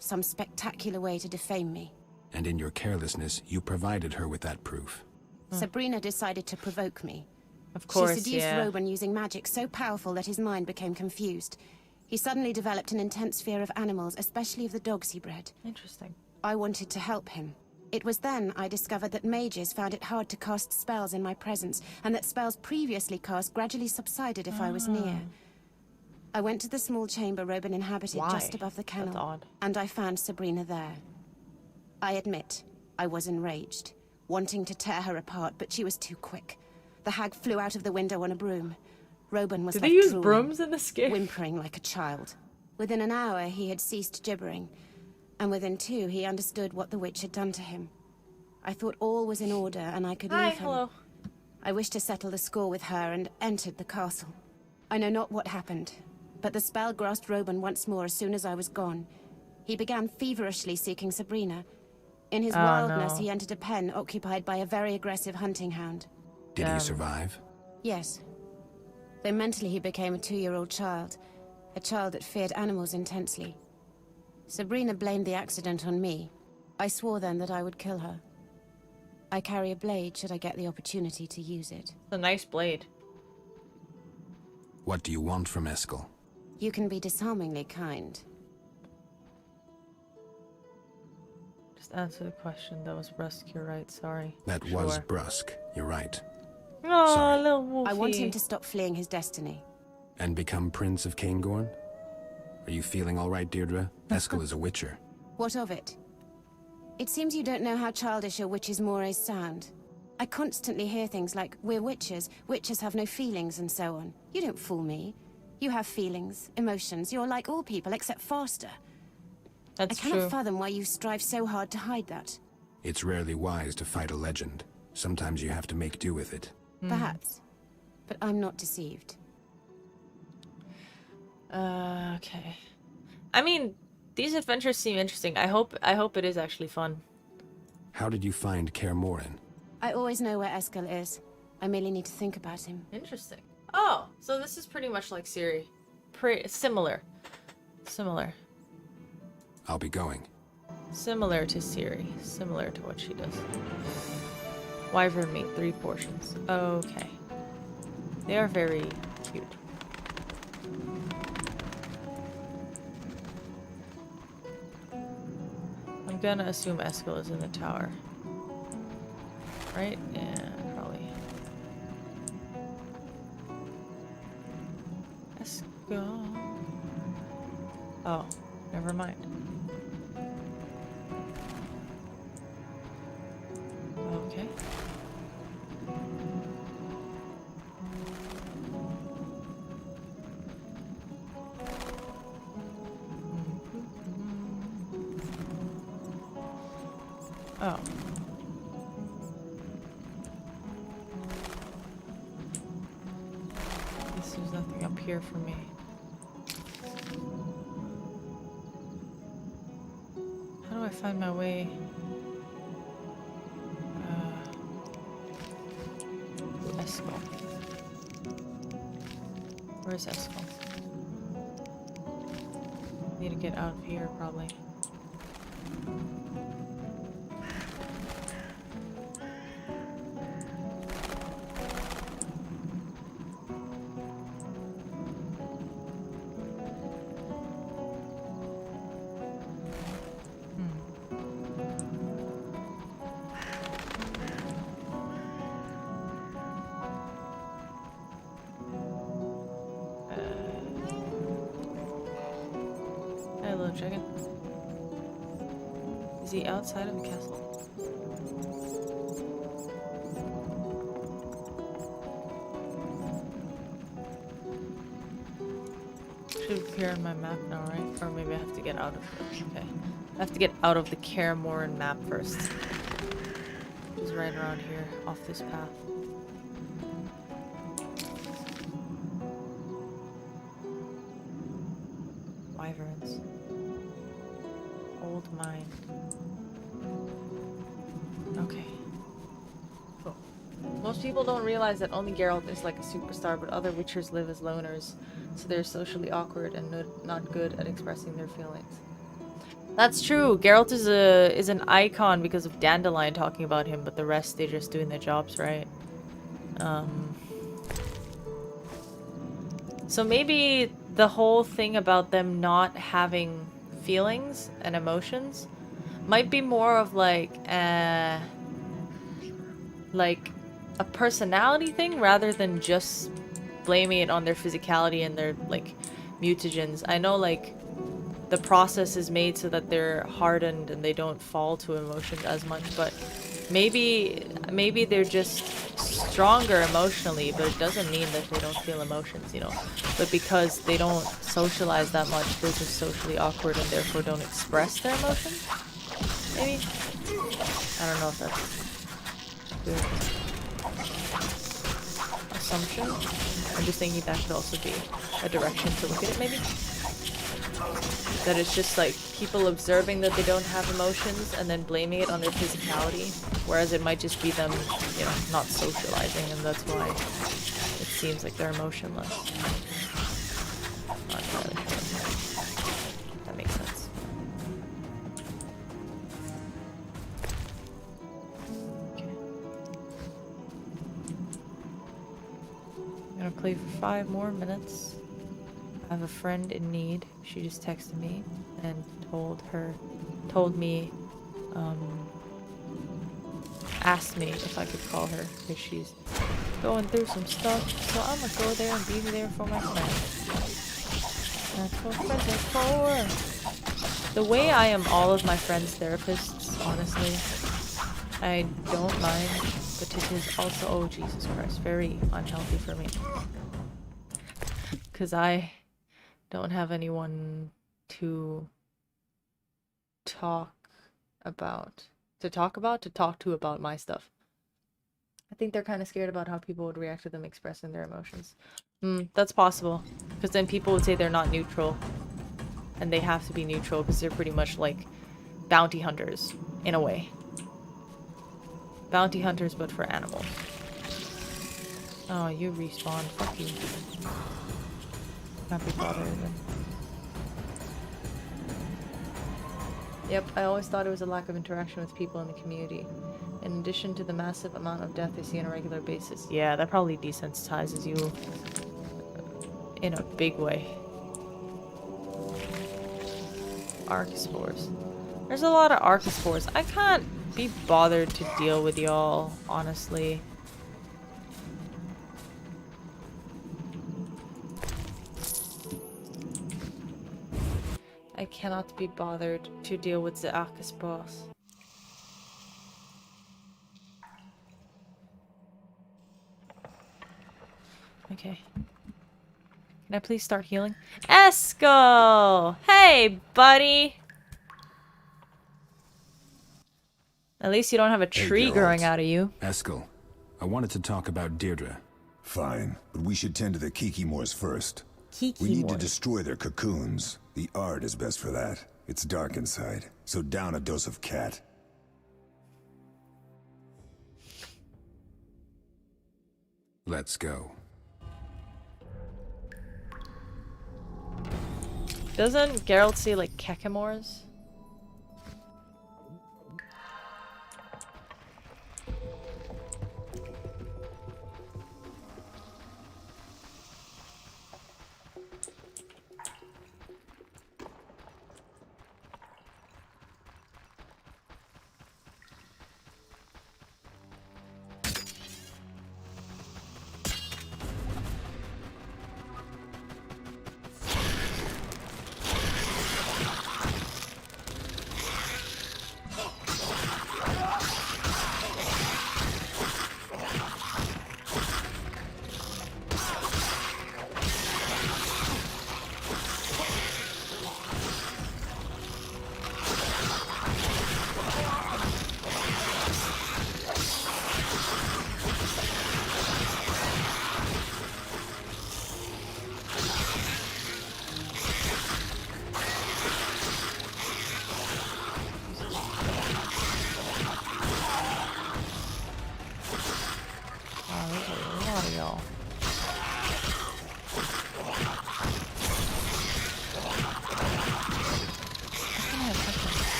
some spectacular way to defame me. And in your carelessness, you provided her with that proof. Sabrina decided to provoke me. Of course, She seduced yeah. Roban using magic so powerful that his mind became confused. He suddenly developed an intense fear of animals, especially of the dogs he bred. Interesting. I wanted to help him. It was then I discovered that mages found it hard to cast spells in my presence, and that spells previously cast gradually subsided if I was near. I went to the small chamber Roban inhabited Why? just above the That's kennel, odd. and I found Sabrina there. I admit, I was enraged, wanting to tear her apart, but she was too quick. The hag flew out of the window on a broom. Roban was Do left they use drooling, brooms in this game? whimpering like a child. Within an hour, he had ceased gibbering, and within 2, he understood what the witch had done to him. I thought all was in order, and I could Hi, leave him. hello. I wished to settle the score with her and entered the castle. I know not what happened, but the spell grasped Roban once more as soon as I was gone. He began feverishly seeking Sabrina. In his wildness, no. he entered a pen occupied by a very aggressive hunting hound. Did he survive? Yes. Though mentally he became a 2-year-old child, a child that feared animals intensely. Sabrina blamed the accident on me. I swore then that I would kill her. I carry a blade should I get the opportunity to use it. It's a nice blade. What do you want from Eskel? You can be disarmingly kind. Just answer the question. That was brusque, you're right, sorry. That was brusque, you're right. Oh, Sorry. little wolfie. I want him to stop fleeing his destiny. And become Prince of Cairngorm? Are you feeling all right, Deirdre? Eskel is a witcher. What of it? It seems you don't know how childish your witch's mores sound. I constantly hear things like, we're witches have no feelings and so on. You don't fool me. You have feelings, emotions, you're like all people except faster. That's I cannot true. fathom why you strive so hard to hide that. It's rarely wise to fight a legend. Sometimes you have to make do with it. Perhaps. But I'm not deceived. Okay. I mean, these adventures seem interesting. I hope it is actually fun. How did you find Cairngorm? I always know where Eskel is. I merely need to think about him. Interesting. Oh, so this is pretty much like Ciri. Similar. Similar. I'll be going. Similar to Ciri. Similar to what she does. Wyvern meat, 3 portions. Okay. They are very cute. I'm gonna assume Eskel is in the tower. Right? Yeah, probably. Eskel. Oh, never mind. Okay. Oh. Guess there's nothing up here for me. How do I find my way? Eskel. Where's Eskel? Need to get out of here, probably. Hello, chicken. Is he outside of the castle? Should appear on my map now, right? Or maybe I have to get out of it. Okay. I have to get out of the Cairngorm map first. He's right around here, off this path. Wyverns. Old mine. Okay. Cool. Most people don't realize that only Geralt is like a superstar, but other Witchers live as loners, so they're socially awkward and not good at expressing their feelings. That's true. Geralt is an icon because of Dandelion talking about him, but the rest, they're just doing their jobs, right? So maybe the whole thing about them not having feelings and emotions might be more of like a personality thing rather than just blaming it on their physicality and their like mutagens. I know like the process is made so that they're hardened and they don't fall to emotions as much, but maybe they're just stronger emotionally, but it doesn't mean that they don't feel emotions, you know. But because they don't socialize that much, they're just socially awkward and therefore don't express their emotions. Maybe? I don't know if that's a good assumption. I'm just thinking that could also be a direction to look at it, maybe. That it's just like people observing that they don't have emotions and then blaming it on their physicality, whereas it might just be them, you know, not socializing, and that's why it seems like they're emotionless. Not entirely sure. That makes sense. gonna play for 5 more minutes. I have a friend in need. She just texted me and told me, asked me if I could call her because she's going through some stuff. So I'm gonna go there and be there for my friend. That's what friends are for. The way I am all of my friends' therapists, honestly, I don't mind, but it is also, oh Jesus Christ, very unhealthy for me. Because I don't have anyone to talk to about my stuff. I think they're kind of scared about how people would react to them expressing their emotions. That's possible. Because then people would say they're not neutral. And they have to be neutral because they're pretty much like bounty hunters, in a way. Bounty hunters, but for animals. Oh, you respawned. Fuck you. Can't be bothered again. Yep, I always thought it was a lack of interaction with people in the community. In addition to the massive amount of death they see on a regular basis. Yeah, that probably desensitizes you in a big way. Archospores. There's a lot of archospores. I can't be bothered to deal with y'all, honestly. I cannot be bothered to deal with the archospores. Okay. Can I please start healing? Eskel! Hey, buddy! At least you don't have a tree growing out of you. Eskel, I wanted to talk about Deirdre. Fine, but we should tend to the Kikimores first. Kikimores. We need to destroy their cocoons. The art is best for that. It's dark inside, so down a dose of cat. Let's go. Doesn't Geralt say like Kekimores?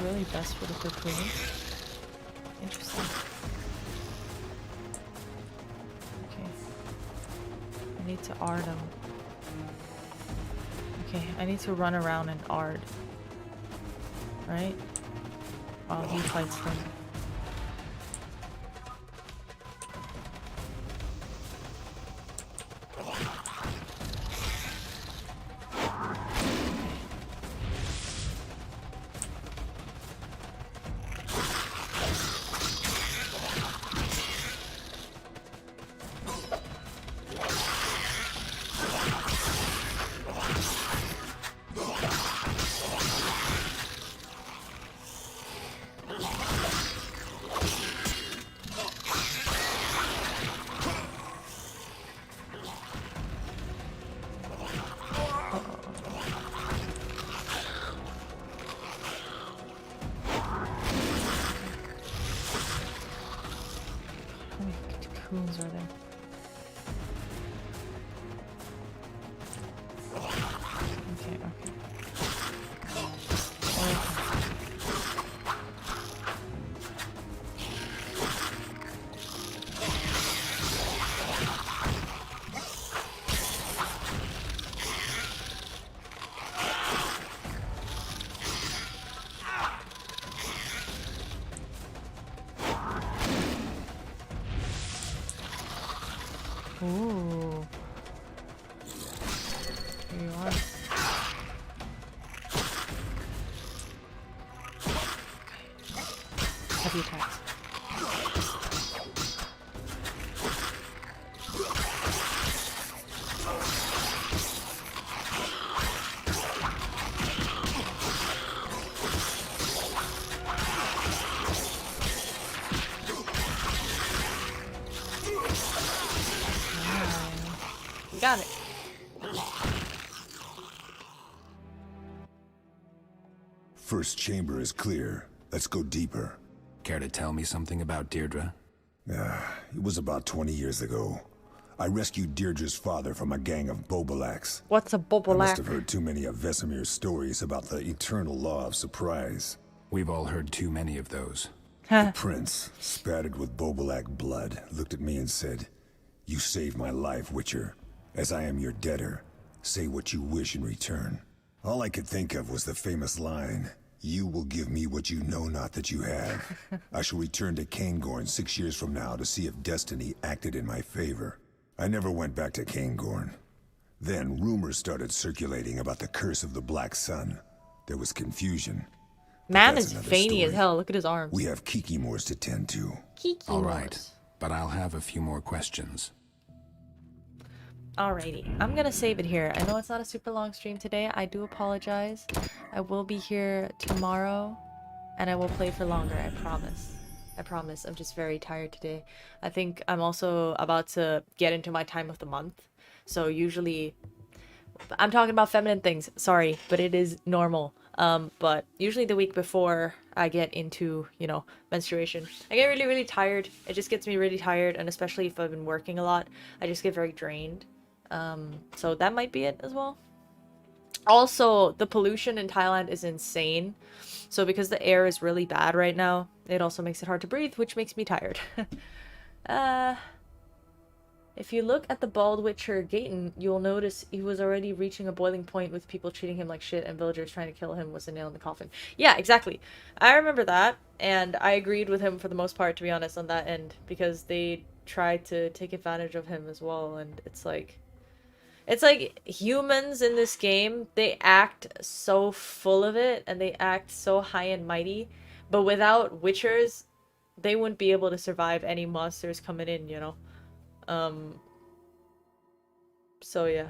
Really best for the cocoon. Interesting. Okay. I need to ard him. Okay, I need to run around and ard. Right? While he fights them. Here you are. Heavy attacks. Got it. First chamber is clear. Let's go deeper. Care to tell me something about Deirdre? It was about 20 years ago. I rescued Deirdre's father from a gang of Bobolaks. What's a I must Bobolak? have heard too many of Vesemir's stories about the eternal law of surprise. We've all heard too many of those. The prince, spattered with Bobolak blood, looked at me and said, "You saved my life, Witcher. As I am your debtor, say what you wish in return." All I could think of was the famous line, "You will give me what you know not that you have." I shall return to Caingorn 6 years from now to see if destiny acted in my favor. I never went back to Caingorn. Then rumors started circulating about the curse of the Black Sun. There was confusion. Man That's is another veiny as story. hell. Look at his arms. We have Kikimores to tend to. Kiki All right, but I'll have a few more questions. Alrighty, I'm gonna save it here. I know it's not a super long stream today. I do apologize. I will be here tomorrow, and I will play for longer. I promise. I promise. I'm just very tired today. I think I'm also about to get into my time of the month. So usually, I'm talking about feminine things. Sorry, but it is normal. But usually the week before I get into, you know, menstruation, I get really, really tired. It just gets me really tired, and especially if I've been working a lot, I just get very drained. So that might be it as well. Also, the pollution in Thailand is insane. So because the air is really bad right now, it also makes it hard to breathe, which makes me tired. If you look at the bald Witcher Gaten, you'll notice he was already reaching a boiling point with people treating him like shit and villagers trying to kill him was a nail in the coffin. Yeah, exactly. I remember that, and I agreed with him for the most part, to be honest, on that end, because they tried to take advantage of him as well, and it's like humans in this game, they act so full of it, and they act so high and mighty, but without Witchers, they wouldn't be able to survive any monsters coming in, you know? So yeah.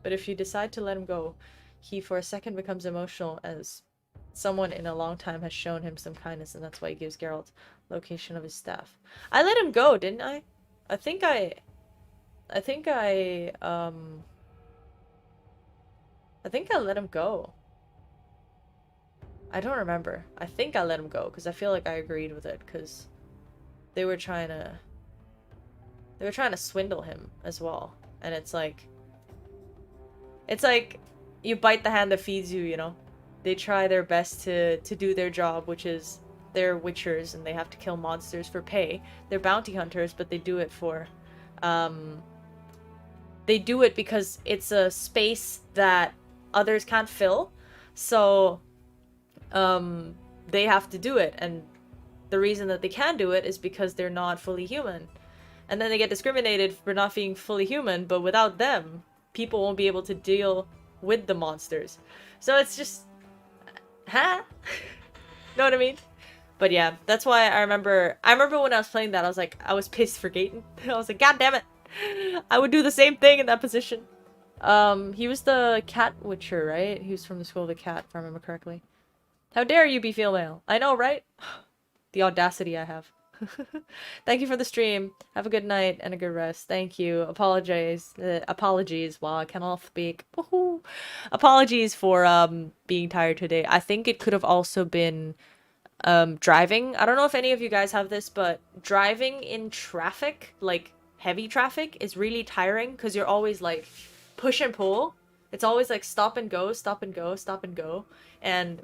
But if you decide to let him go, he for a second becomes emotional as someone in a long time has shown him some kindness, and that's why he gives Geralt location of his staff. I let him go, didn't I? I think I let him go. I don't remember. I think I let him go because I feel like I agreed with it because they were trying to swindle him as well. And it's like you bite the hand that feeds you, you know? They try their best to do their job, which is they're witchers and they have to kill monsters for pay. They're bounty hunters, but they do it for they do it because it's a space that others can't fill. So they have to do it, and the reason that they can do it is because they're not fully human. And then they get discriminated for not being fully human, but without them, people won't be able to deal with the monsters. So it's just... Huh? Know what I mean? But yeah, that's why I remember when I was playing that, I was pissed for Gaten. I was like, God damn it! I would do the same thing in that position. He was the cat witcher, right? He was from the School of the Cat, if I remember correctly. How dare you be female? I know, right? The audacity I have. Thank you for the stream. Have a good night and a good rest. Thank you. Apologies. Wow, I cannot speak. Woohoo. Apologies for being tired today. I think it could have also been driving. I don't know if any of you guys have this, but driving in traffic, like heavy traffic, is really tiring because you're always like push and pull. It's always like stop and go, stop and go, stop and go. And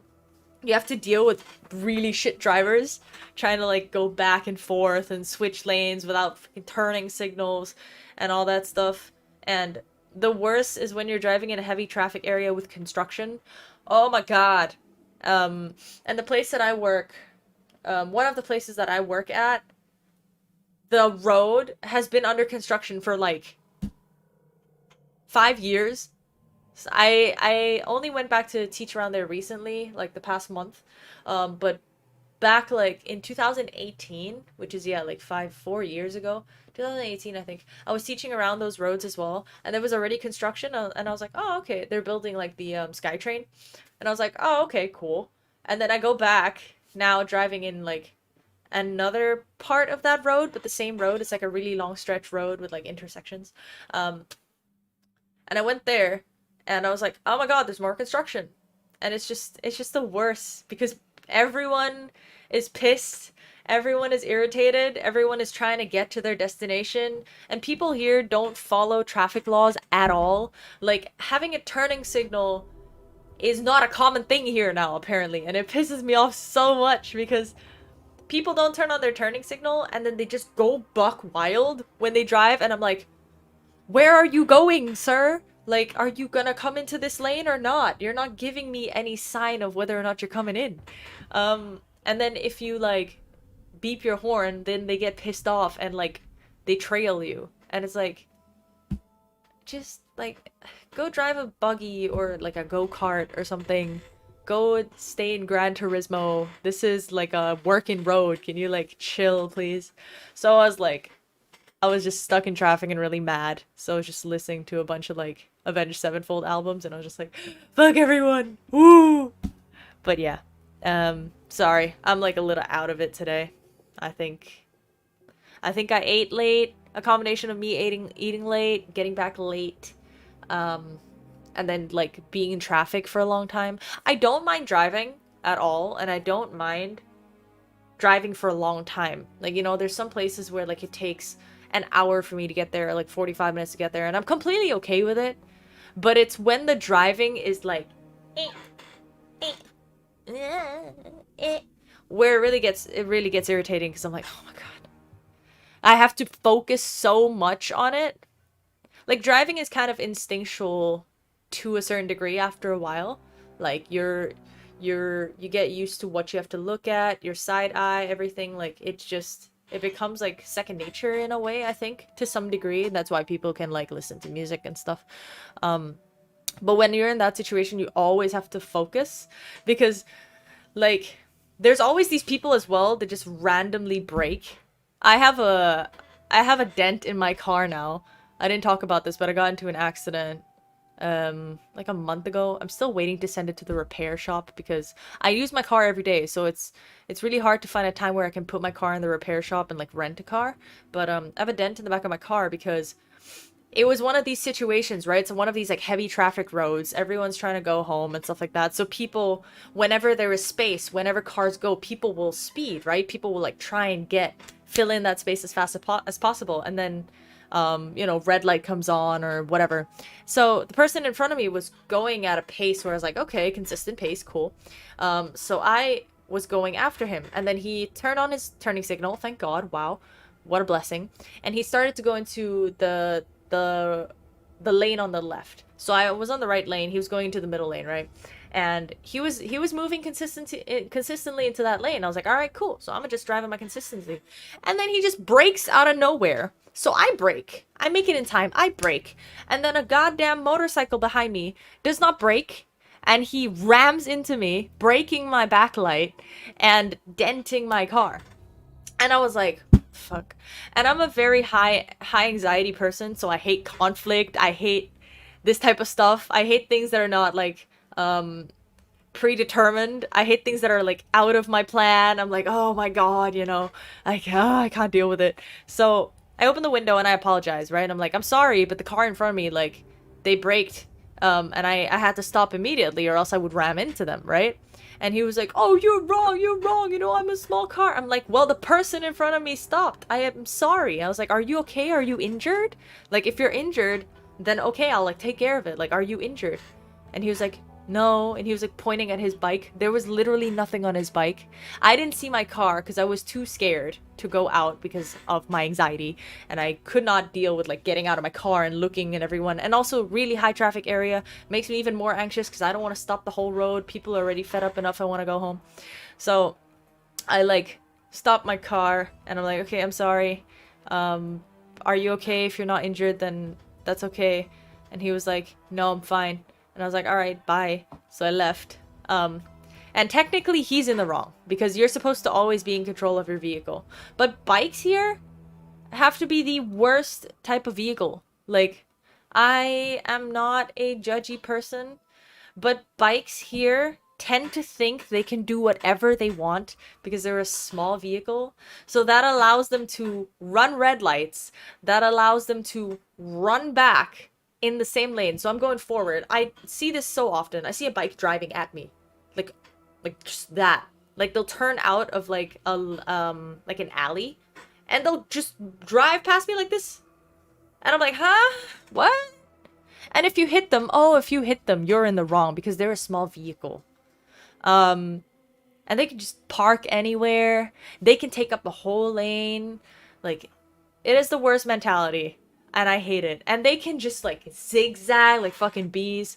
you have to deal with really shit drivers trying to like go back and forth and switch lanes without turning signals and all that stuff. And the worst is when you're driving in a heavy traffic area with construction. Oh my god. And the place that I work, one of the places that I work at, the road has been under construction for like 5 years. So I only went back to teach around there recently, like the past month. But back like in 2018, which is yeah, like 4 years ago, 2018 I think, I was teaching around those roads as well, and there was already construction, and I was like, oh okay, they're building like the SkyTrain, and I was like, oh okay, cool. And then I go back now driving in like another part of that road, but the same road. It's like a really long stretch road with like intersections. And I went there and I was like, oh my god, there's more construction. And it's just the worst because everyone is pissed, everyone is irritated, everyone is trying to get to their destination, and people here don't follow traffic laws at all. Like, having a turning signal is not a common thing here now, apparently, and it pisses me off so much because people don't turn on their turning signal and then they just go buck wild when they drive, and I'm like, where are you going, sir? Like, are you gonna come into this lane or not? You're not giving me any sign of whether or not you're coming in. And then if you, like, beep your horn, then they get pissed off and, like, they trail you. And it's like, just, like, go drive a buggy or, like, a go-kart or something. Go stay in Gran Turismo. This is, like, a working road. Can you, like, chill, please? So I was, like, I was just stuck in traffic and really mad. So I was just listening to a bunch of, like, Avenged Sevenfold albums, and I was just like, fuck everyone! Woo! But yeah. Sorry. I'm, like, a little out of it today. I think I ate late. A combination of me eating late, getting back late, and then, like, being in traffic for a long time. I don't mind driving at all, and I don't mind driving for a long time. Like, you know, there's some places where, like, it takes an hour for me to get there, or like 45 minutes to get there, and I'm completely okay with it. But it's when the driving is like where it really gets irritating, because I'm like, oh my god, I have to focus so much on it. Like, driving is kind of instinctual to a certain degree after a while. Like, you get used to what you have to look at, your side eye, everything. Like, it becomes like second nature in a way, I think, to some degree. That's why people can, like, listen to music and stuff. But when you're in that situation, you always have to focus, because, like, there's always these people as well that just randomly brake. I have a dent in my car now. I didn't talk about this, but I got into an accident like a month ago. I'm still waiting to send it to the repair shop because I use my car every day, so it's really hard to find a time where I can put my car in the repair shop and, like, rent a car. But I have a dent in the back of my car because it was one of these situations, right? So one of these, like, heavy traffic roads, everyone's trying to go home and stuff like that. So people, whenever there is space, whenever cars go, people will speed, right? People will, like, try and fill in that space as fast as possible. And then you know, red light comes on or whatever. So the person in front of me was going at a pace where I was like, okay, consistent pace, cool. So I was going after him, and then he turned on his turning signal. Thank God. Wow, what a blessing. And he started to go into the lane on the left. So I was on the right lane. He was going into the middle lane, right? And he was moving consistently into that lane. I was like, all right, cool. So I'm gonna just drive in my consistency. And then he just breaks out of nowhere. So I brake. I make it in time. I brake. And then a goddamn motorcycle behind me does not brake. And he rams into me, breaking my backlight and denting my car. And I was like, fuck. And I'm a very high anxiety person, so I hate conflict. I hate this type of stuff. I hate things that are not, like, predetermined. I hate things that are, like, out of my plan. I'm like, oh my god, you know, like, I can't deal with it. So I opened the window and I apologize, right? I'm like, I'm sorry, but the car in front of me, like, they braked, and I had to stop immediately or else I would ram into them, right? And he was like, oh, you're wrong, you know, I'm a small car. I'm like, well, the person in front of me stopped. I am sorry. I was like, are you okay? Are you injured? Like, if you're injured, then okay, I'll, like, take care of it. Like, are you injured? And he was like, no. And he was, like, pointing at his bike. There was literally nothing on his bike. I didn't see my car because I was too scared to go out because of my anxiety. And I could not deal with, like, getting out of my car and looking at everyone. And also, really high traffic area makes me even more anxious because I don't want to stop the whole road. People are already fed up enough. I want to go home. So I, like, stopped my car and I'm like, okay, I'm sorry. Are you okay? If you're not injured, then that's okay. And he was like, no, I'm fine. And I was like, all right, bye. So I left. And technically he's in the wrong because you're supposed to always be in control of your vehicle. But bikes here have to be the worst type of vehicle. Like, I am not a judgy person, but bikes here tend to think they can do whatever they want because they're a small vehicle. So that allows them to run red lights. That allows them to run back in the same lane. So I'm going forward. I see this so often. I see a bike driving at me. Like just that. Like they'll turn out of like a like an alley and they'll just drive past me like this. And I'm like, huh? What? And if you hit them, you're in the wrong because they're a small vehicle. And they can just park anywhere. They can take up the whole lane. Like, it is the worst mentality. And I hate it. And they can just, like, zigzag like fucking bees.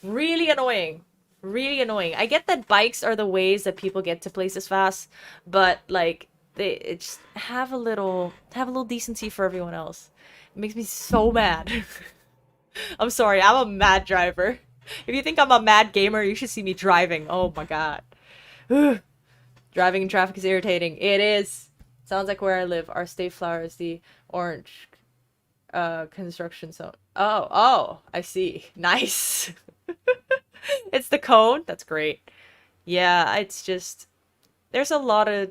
Really annoying. Really annoying. I get that bikes are the ways that people get to places fast. But, like, they just have a little decency for everyone else. It makes me so mad. I'm sorry, I'm a mad driver. If you think I'm a mad gamer, you should see me driving. Oh my god. Driving in traffic is irritating. It is. Sounds like where I live. Our state flower is the orange construction zone. Oh, I see. Nice. It's the cone? That's great. Yeah, it's just... There's a lot of...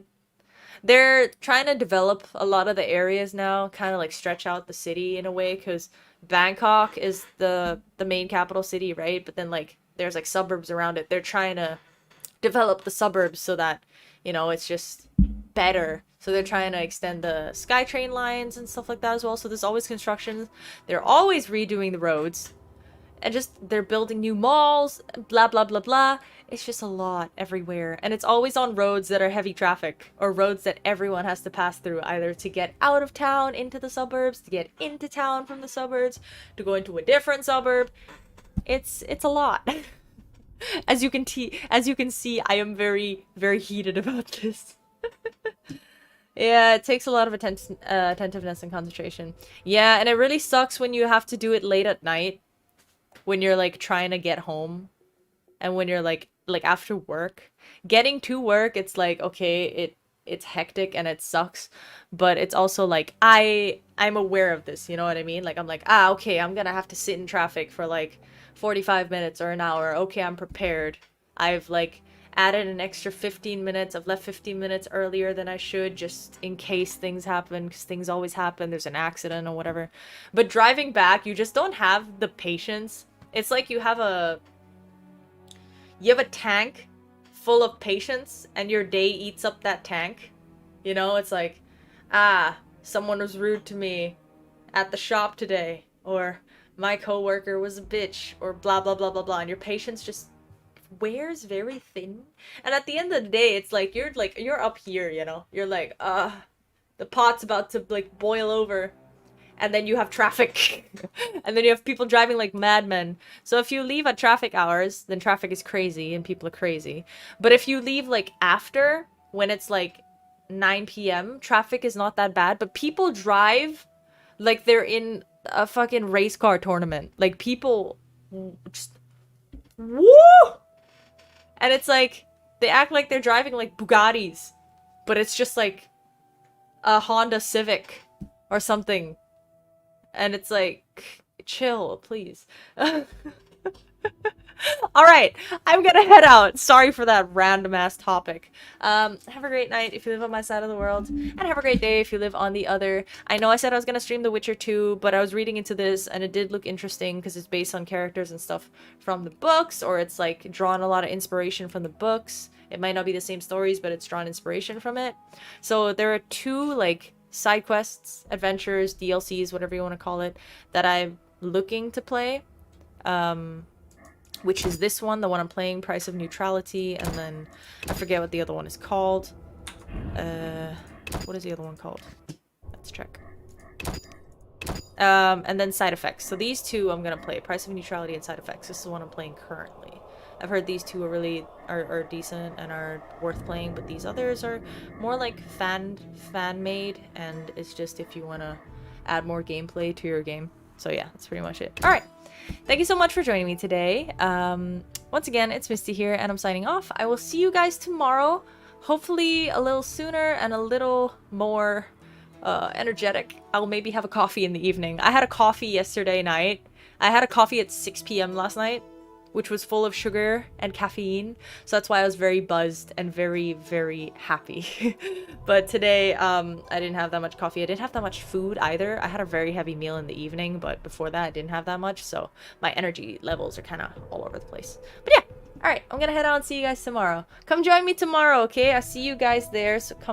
They're trying to develop a lot of the areas now, kind of like stretch out the city in a way, because Bangkok is the main capital city, right? But then like there's like suburbs around it. They're trying to develop the suburbs so that, you know, it's just better. So they're trying to extend the SkyTrain lines and stuff like that as well. So there's always construction. They're always redoing the roads. And just they're building new malls, blah blah blah blah. It's just a lot everywhere. And it's always on roads that are heavy traffic, or roads that everyone has to pass through, either to get out of town into the suburbs, to get into town from the suburbs, to go into a different suburb. It's a lot. As you can see, I am very, very heated about this. Yeah, it takes a lot of attentiveness and concentration. Yeah, and it really sucks when you have to do it late at night, when you're like trying to get home, and when you're like after work. Getting to work, it's like, okay, it's hectic and it sucks, but it's also like I'm aware of this, you know what I mean? Like I'm like, okay, I'm gonna have to sit in traffic for like 45 minutes or an hour. Okay, I'm prepared. I've like added an extra 15 minutes. I've left 15 minutes earlier than I should, just in case things happen, because things always happen. There's an accident or whatever. But driving back, you just don't have the patience. It's like you have a tank full of patience, and your day eats up that tank. You know, it's like, someone was rude to me at the shop today, or my coworker was a bitch, or blah blah blah blah blah, and your patience just wears very thin. And at the end of the day, it's like you're up here, you know, you're like, the pot's about to like boil over. And then you have traffic. And then you have people driving like madmen. So if you leave at traffic hours, then traffic is crazy and people are crazy. But if you leave like after, when it's like 9 p.m., traffic is not that bad. But people drive like they're in a fucking race car tournament. Like people just... Woo! And it's like, they act like they're driving like Bugattis. But it's just like a Honda Civic or something. And it's like, chill, please. Alright, I'm gonna head out. Sorry for that random-ass topic. Have a great night if you live on my side of the world. And have a great day if you live on the other. I know I said I was gonna stream The Witcher 2, but I was reading into this, and it did look interesting, because it's based on characters and stuff from the books, or it's, like, drawn a lot of inspiration from the books. It might not be the same stories, but it's drawn inspiration from it. So there are 2, like, side quests, adventures, DLCs, whatever you want to call it, that I'm looking to play, which is this one, the one I'm playing, Price of Neutrality, and then I forget what the other one is called. What is the other one called? Let's check. And then Side Effects. So these 2 I'm gonna play, Price of Neutrality and Side Effects. This is the one I'm playing currently. I've heard these 2 are really are decent and are worth playing, but these others are more like fan-made, and it's just if you want to add more gameplay to your game. So yeah, that's pretty much it. Alright, Thank you so much for joining me today. Once again, it's Mystea here, and I'm signing off. I will see you guys tomorrow. Hopefully a little sooner and a little more energetic. I'll maybe have a coffee in the evening. I had a coffee yesterday night. I had a coffee at 6 p.m. last night, which was full of sugar and caffeine. So that's why I was very buzzed and very, very happy. But today, I didn't have that much coffee. I didn't have that much food either. I had a very heavy meal in the evening, but before that, I didn't have that much. So my energy levels are kind of all over the place. But yeah, all right, I'm gonna head out and see you guys tomorrow. Come join me tomorrow, okay? I'll see you guys there. So come